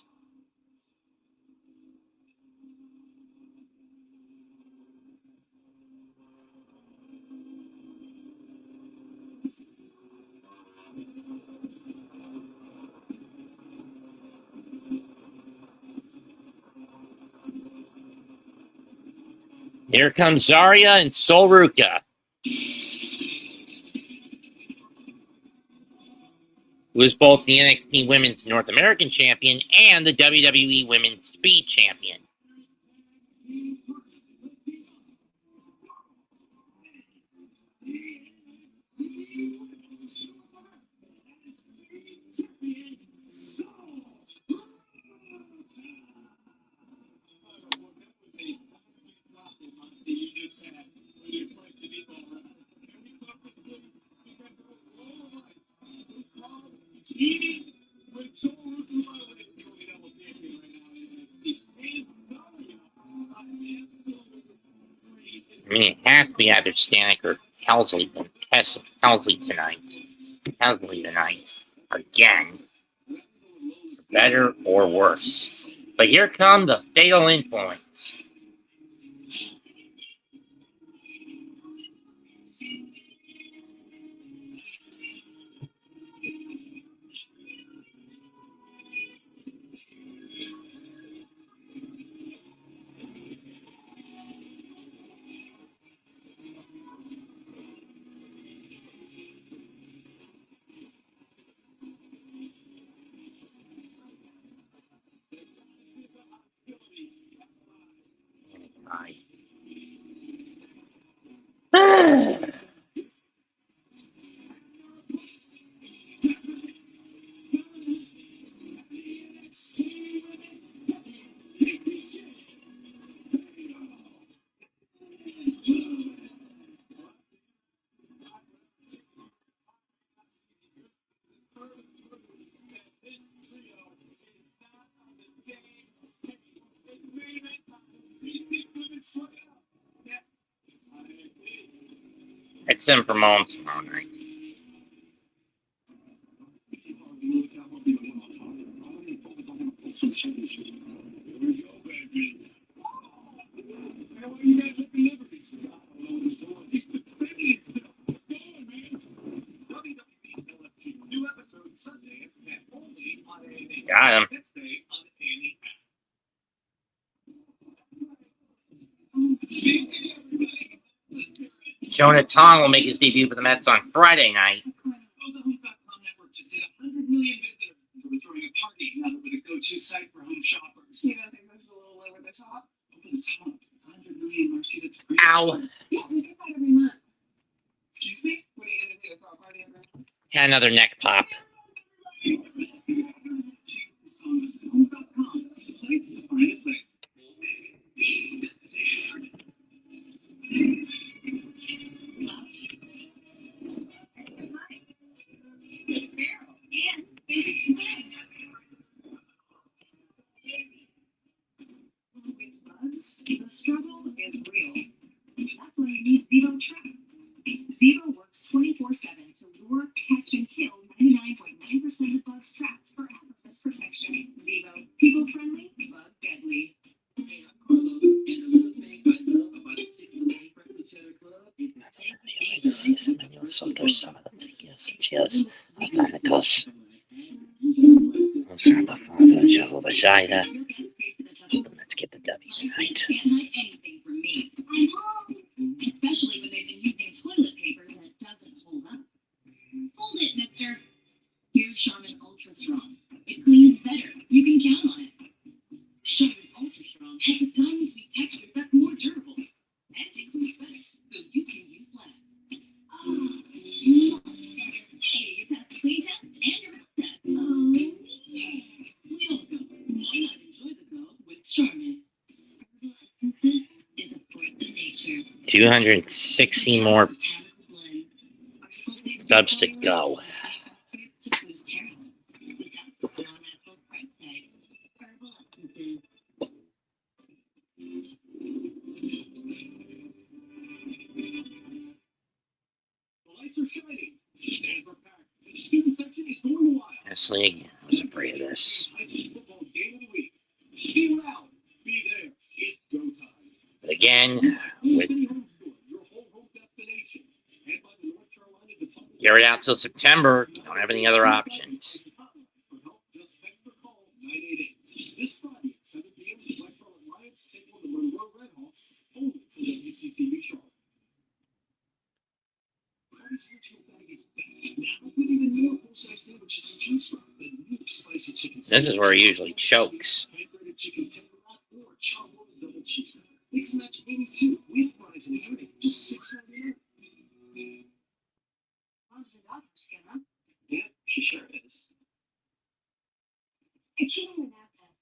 Speaker 2: Here comes Zarya and ZaRuca, who is both the NXT Women's North American Champion and the WWE Women's Speed Champion. I mean, it has to be either Stanek or Helsley tonight. Helsley tonight. Again. Better or worse. But here come the Fatal Influence. It's in for Moms tomorrow night. Got him. Jonah Tong will make his debut for the Mets on Friday night.
Speaker 1: Homes.com network just hit 100 million visitors. So we're throwing a party now that we're the go-to site for home shoppers.
Speaker 3: You don't think this is a little over the top?
Speaker 1: Over the top. It's 100 million, Marcy. That's great.
Speaker 2: Ow.
Speaker 3: Yeah, we get that every month.
Speaker 1: Excuse me?
Speaker 3: What are you gonna do? Throw a party every month?
Speaker 2: Had another neck pop.
Speaker 1: Homes.com. The place to find a place.
Speaker 4: The struggle is real. That's why you need Zero Tracks. Zero works 24/7 to lure, catch, and kill 99.9% of bugs trapped for effortless protection. Zero, people friendly, bug deadly.
Speaker 5: Hey, I'm Carlos, and a little thing I love about the Chick-fil-A Pretzel Cheddar Club is the
Speaker 2: Let's get the W tonight.
Speaker 4: Can't hide anything from me. I'm home. Especially when they've been using toilet paper that doesn't hold up. Hold it, mister. Here's Charmin Ultra Strong. It cleans better. You can count on it. Charmin Ultra Strong has a diamond sweet texture that's more durable. And it cleans better, so you can use less. Hey, you passed the clean test and your mouth test. Oh, yeah. We all go. Why not enjoy the go with Charmin? Herbal essences is a force of nature.
Speaker 2: 260 more subs to go.
Speaker 1: The lights are shining. Stand for pack. The student section is going wild.
Speaker 2: Honestly, I was afraid of this.
Speaker 1: High school football game of the week. Be loud. Be there. It's go time.
Speaker 2: But again, with
Speaker 1: City Home Store, your whole home destination. And by the North Carolina Department
Speaker 2: carry out till September, you don't have any other options.
Speaker 1: For help, just text or call 988. This Friday at 7 p.m. the Black Charlotte Lions take on the Monroe Redhawks only for WCCB Charlotte. Party's virtual bag is back now with even more full-size sandwiches to choose from. The new spicy chicken
Speaker 2: This is where he usually chokes.
Speaker 1: pancreatic chicken tenderloin or charcoal double cheeseburger. Mix and match any two with fries and a drink. Just $6.99.
Speaker 4: Mom's the doctor, Skinner.
Speaker 1: Yeah, she sure is.
Speaker 4: I cheated on the math test.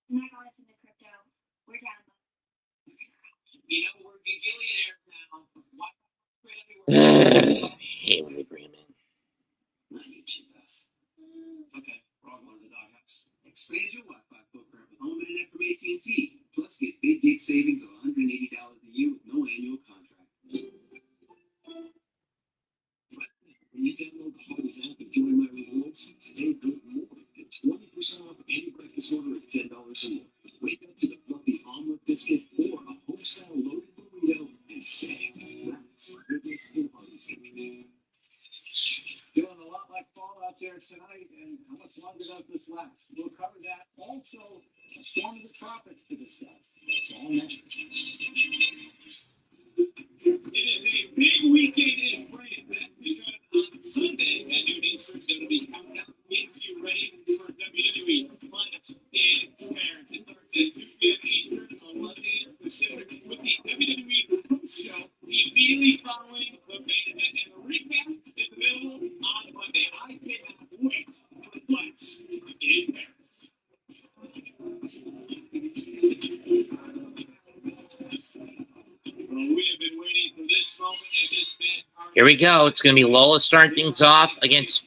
Speaker 4: And that got us into crypto. We're down.
Speaker 5: You know, we're gigillionaires now. Why everywhere?
Speaker 2: Hey, we bring him in.
Speaker 1: Not you too, Beth. Okay, we're all going to the doghouse. Expand your Wi-Fi footprint with home internet from AT&T. Plus, get big gig savings of $180 a year with no annual contract. When you download the Hardee's app and join my rewards, stay good more than 20% off any breakfast order at $10 or more. Wake up to the fluffy omelet biscuit or a home-style loaded burrito and save. That's goodness in Hardee's. Feeling a lot like fall out there tonight, and how much longer does this last? We'll cover that. Also, a storm of the tropics to discuss. It's all next. It is a big weekend in France. That's because on Sunday at noon Eastern, WWE Countdown gets you ready for WWE Climax and Comparison. It starts at 2 p.m. Eastern, 11 a.m. Pacific with the WWE Pro Show immediately immediately following the main event. And the recap is available on Monday. I cannot wait for Flex in Paris. Well, we have been waiting for this moment and this man.
Speaker 2: Here we go. It's going to be Lola starting things off against...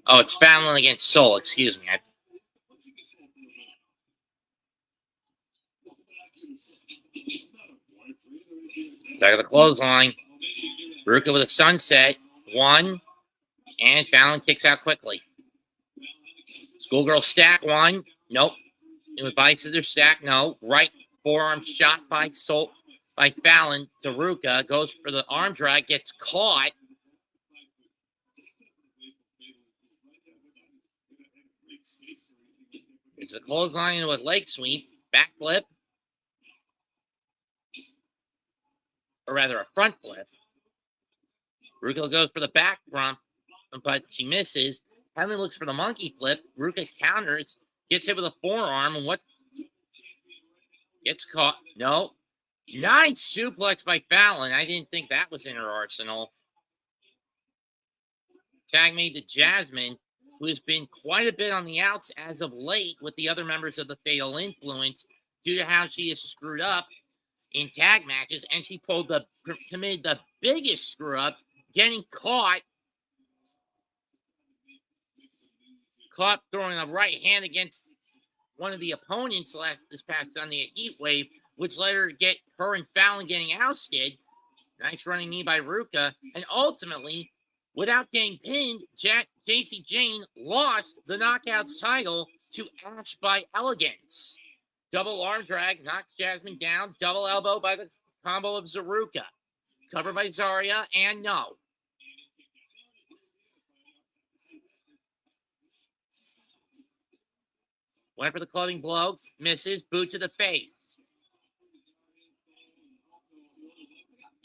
Speaker 2: Oh, it's Fallon against Soul. Excuse me. Back of the clothesline. Ruka with a sunset. One. And Fallon kicks out quickly. Schoolgirl stack one. Nope. It was by scissor stack. No. Right forearm shot by Soul. By Fallon. ZaRuca goes for the arm drag. Gets caught. It's a clothesline with leg sweep. Back flip. Or rather, a front flip. Ruka goes for the back front, but she misses. Henley looks for the monkey flip. Ruka counters, gets hit with a forearm, and what? Gets caught. No. Nice suplex by Fallon. I didn't think that was in her arsenal. Tag made to Jasmine, who has been quite a bit on the outs as of late with the other members of the Fatal Influence due to how she is screwed up in tag matches, and she committed the biggest screw up, getting caught throwing a right hand against one of the opponents this past Sunday at Heatwave, which led her to get her and Fallon getting ousted. Nice running knee by Ruka, and ultimately, without getting pinned, Jacy Jayne lost the Knockouts title to Ash by Elegance. Double arm drag knocks Jasmine down. Double elbow by the combo of ZaRuca. Covered by Zarya, and no. Went for the clubbing blow. Misses. Boot to the face.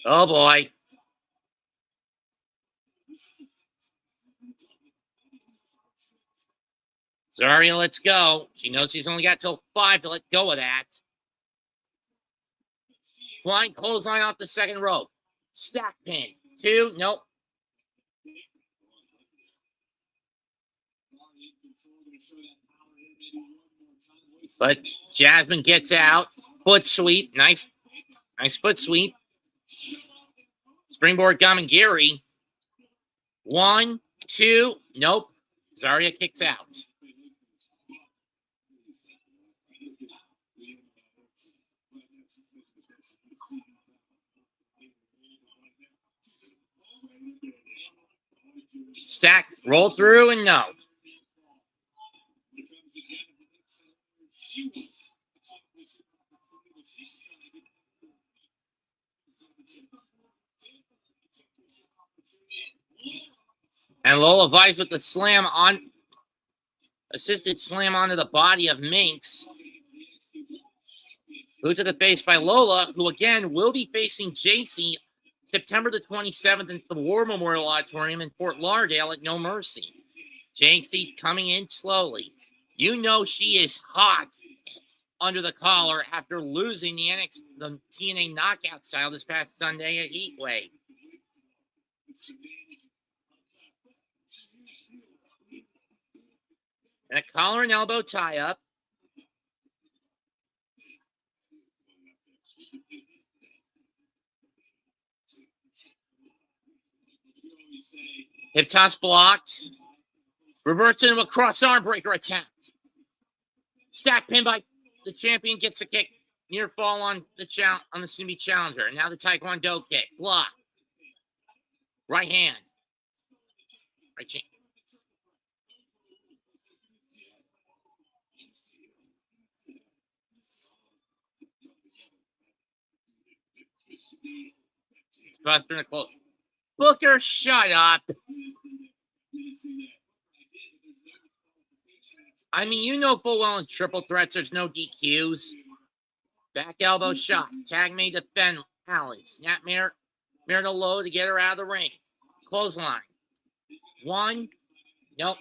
Speaker 2: Oh, boy. Zarya, let's go. She knows she's only got till 5 to let go of that. Flying clothesline off the second rope. Stack pin. 2. Nope. But Jasmine gets out. Foot sweep. Nice foot sweep. Springboard Gamagiri. 1, 2. Nope. Zarya kicks out. Stack, roll through, and no. And Lola Vice with the assisted slam onto the body of Minx. Boot to the face by Lola, who again will be facing Jacy September the 27th at the War Memorial Auditorium in Fort Lauderdale at No Mercy. Jacy coming in slowly. You know she is hot under the collar after losing the TNA Knockouts title this past Sunday at Heatwave. And a collar and elbow tie-up. Hip toss blocked. Reverts into a cross arm breaker attempt. Stack pin by the champion, gets a kick. Near fall on the soon-to-be challenger. And now the Taekwondo kick. Block. Right hand. Right chin. Buster in a close. Booker, shut up. I mean, you know full well in triple threats, there's no DQs. Back elbow shot. Tag made to Fenn Allen. Snap mirror to low to get her out of the ring. Clothesline. 1. Nope.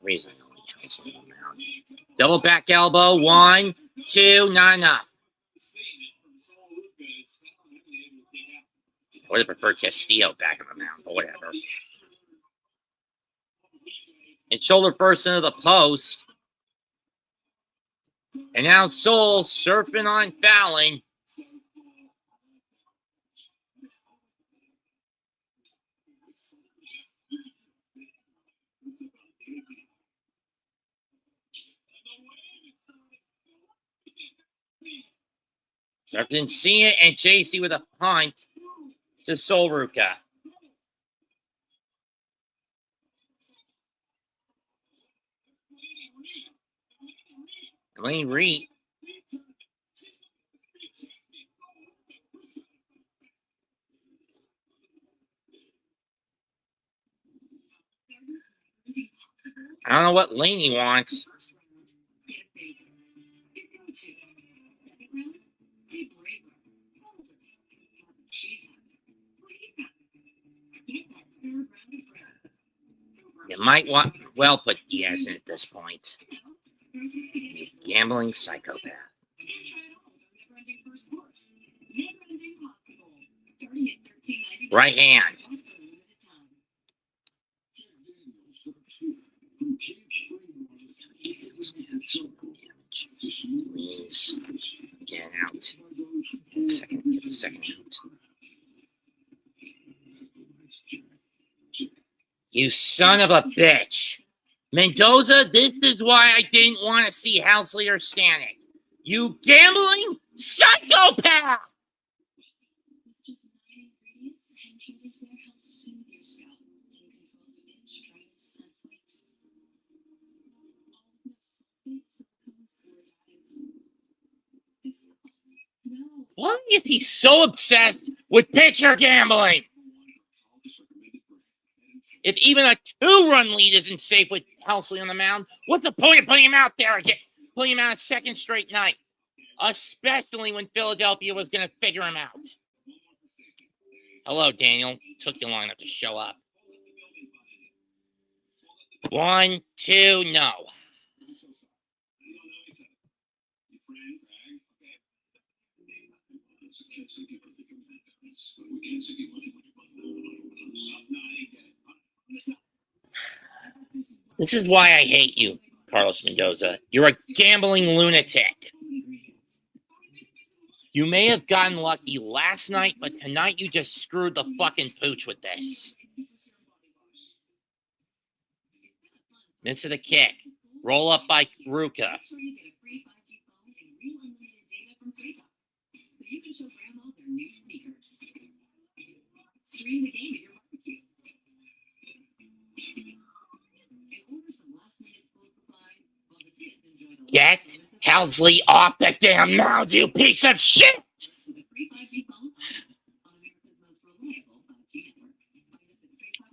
Speaker 2: Reason double back elbow. 1, 2, not enough. I would have preferred Castillo back on the mound, but whatever. And shoulder first into the post. And now Soul surfing on fouling. Didn't see it, and Jacy with a punt to ZaRuca. Lane Reed. I don't know what Laney wants. You might want well put Diaz in at this point. Gambling psychopath. Right hand. Please get out. Get the second out. You son of a bitch. Mendoza, this is why I didn't want to see Housley or Stanek. You gambling psychopath! Why is he so obsessed with pitcher gambling? If even a 2-run lead isn't safe with Housley on the mound, what's the point of putting him out there again? Putting him out a second straight night, especially when Philadelphia was going to figure him out. Hello, Daniel. Took you long enough to show up. 1, 2, no. This is why I hate you, Carlos Mendoza. You're a gambling lunatic. You may have gotten lucky last night, but tonight you just screwed the fucking pooch with this. Miss of the kick. Roll up by ZaRuca. Get Housley off the damn mound, you piece of shit!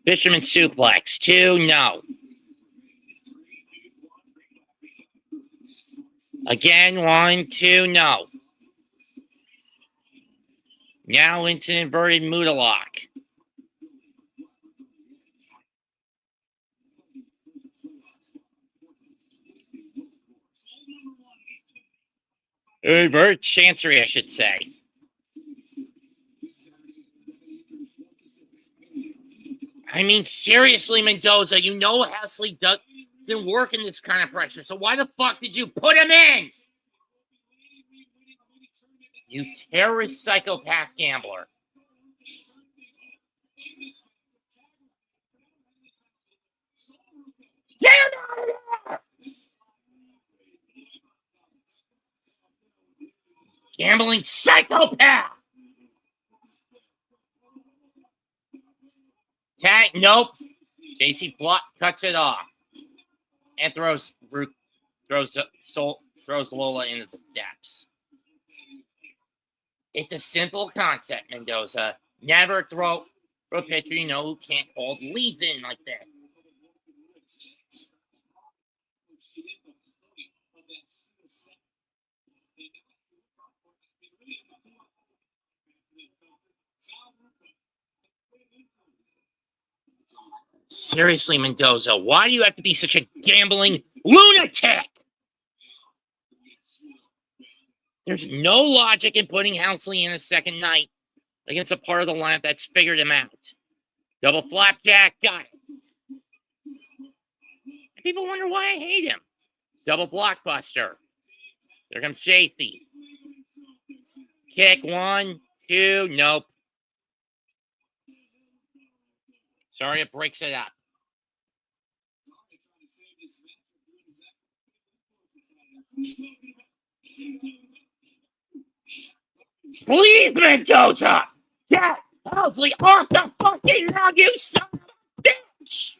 Speaker 2: Fisherman suplex. 2, no. Again, 1, 2, no. Now into inverted Muda lock. Invert chancery, I should say. I mean, seriously, Mendoza, you know Housley doesn't work in this kind of pressure, so why the fuck did you put him in? You terrorist psychopath gambler. Get him out of there! Gambling psychopath! Tag, nope. Jacy cuts it off and throws Lola into the steps. It's a simple concept, Mendoza. Never throw a pitcher you know who can't hold leads in like this. Seriously, Mendoza, why do you have to be such a gambling lunatic? There's no logic in putting Housley in a second night against a part of the lineup that's figured him out. Double flapjack, got it. People wonder why I hate him. Double blockbuster. There comes Jacy. Kick, 1, 2, nope. Sorry, it breaks it up. Please, Mendoza! Get Housley off the fucking ground, you son of a bitch!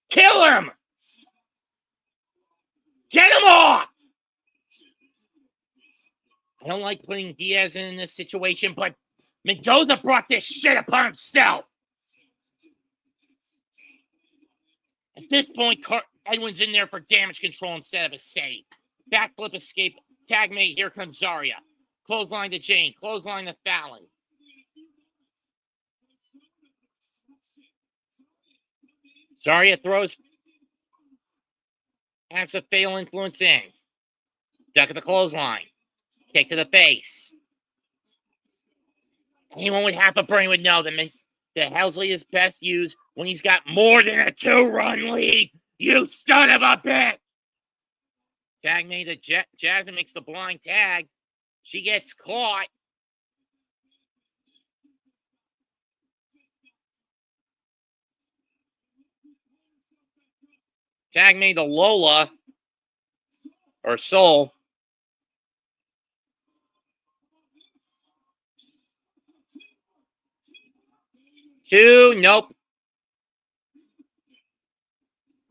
Speaker 2: Kill him! Get him off! I don't like putting Diaz in this situation, but Mendoza brought this shit upon himself. At this point, Edwin's in there for damage control instead of a save. Backflip escape. Tag mate. Here comes Zarya. Clothesline to Jayne. Clothesline to Fallon. Zarya throws. Has a fatal influence in. Duck of the clothesline. Kick to the face. Anyone with half a brain would know that Housley is best used when he's got more than a 2-run lead. You son of a bitch! Tag made to Jasmine makes the blind tag. She gets caught. Tag made to Lola. Or Soul. 2, nope.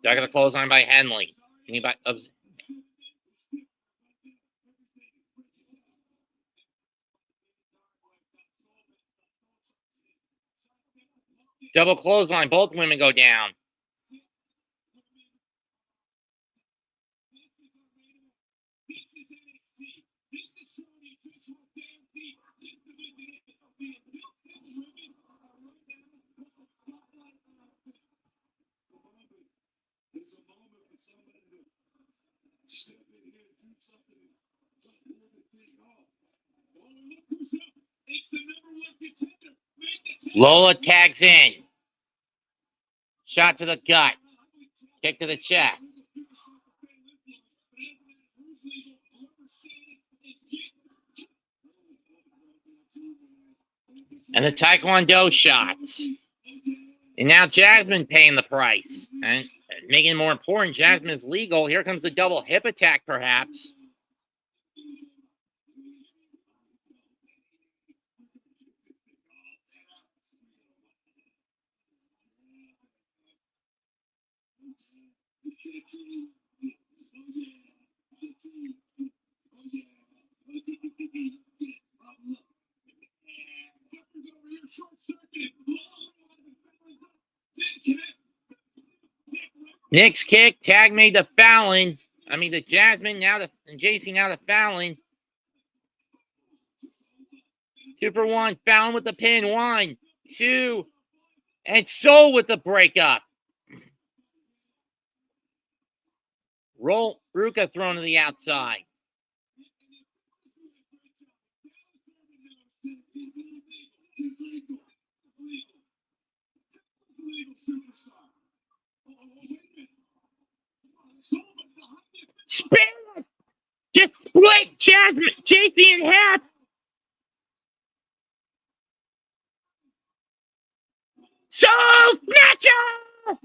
Speaker 2: Duck of the clothesline by Henley. Double clothesline. Both women go down. Lola tags in. Shot to the gut. Kick to the chest. And the Taekwondo shots. And now Jasmine paying the price. And making it more important, Jasmine is legal. Here comes the double hip attack, perhaps. Nick's kick, tag made to Fallon. I mean to Jasmine, and Jacy now to Fallon. 2 for 1. Fallon with the pin. 1, 2, and Soul with the breakup. Ruka thrown to the outside. Spin it! Just split Jacy in half. Soul Snatcher!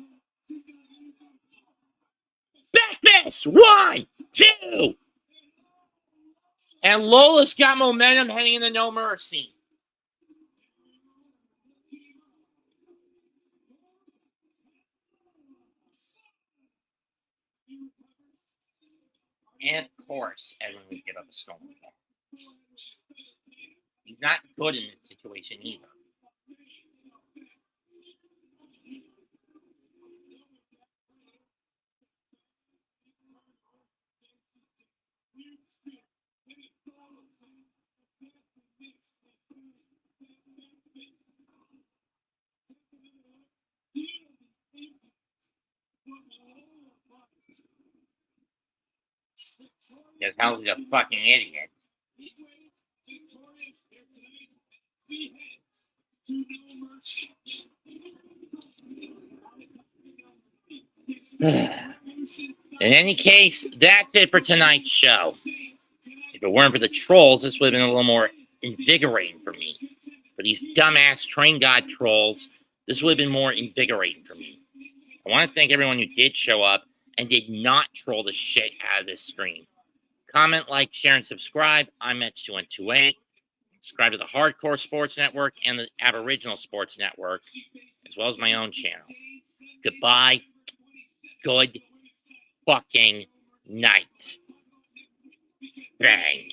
Speaker 2: Back fist! 1, 2. And Lola's got momentum heading into No Mercy. And of course, Edwin would give up a storm. He's not good in this situation either. Because hell's a fucking idiot. In any case, that's it for tonight's show. If it weren't for the trolls, this would have been a little more invigorating for me. For these dumbass train god trolls, this would have been more invigorating for me. I want to thank everyone who did show up and did not troll the shit out of this stream. Comment, like, share, and subscribe. I'm at 2128. Subscribe to the Hardcore Sports Network and the Aboriginal Sports Network, as well as my own channel. Goodbye. Good fucking night. Bang.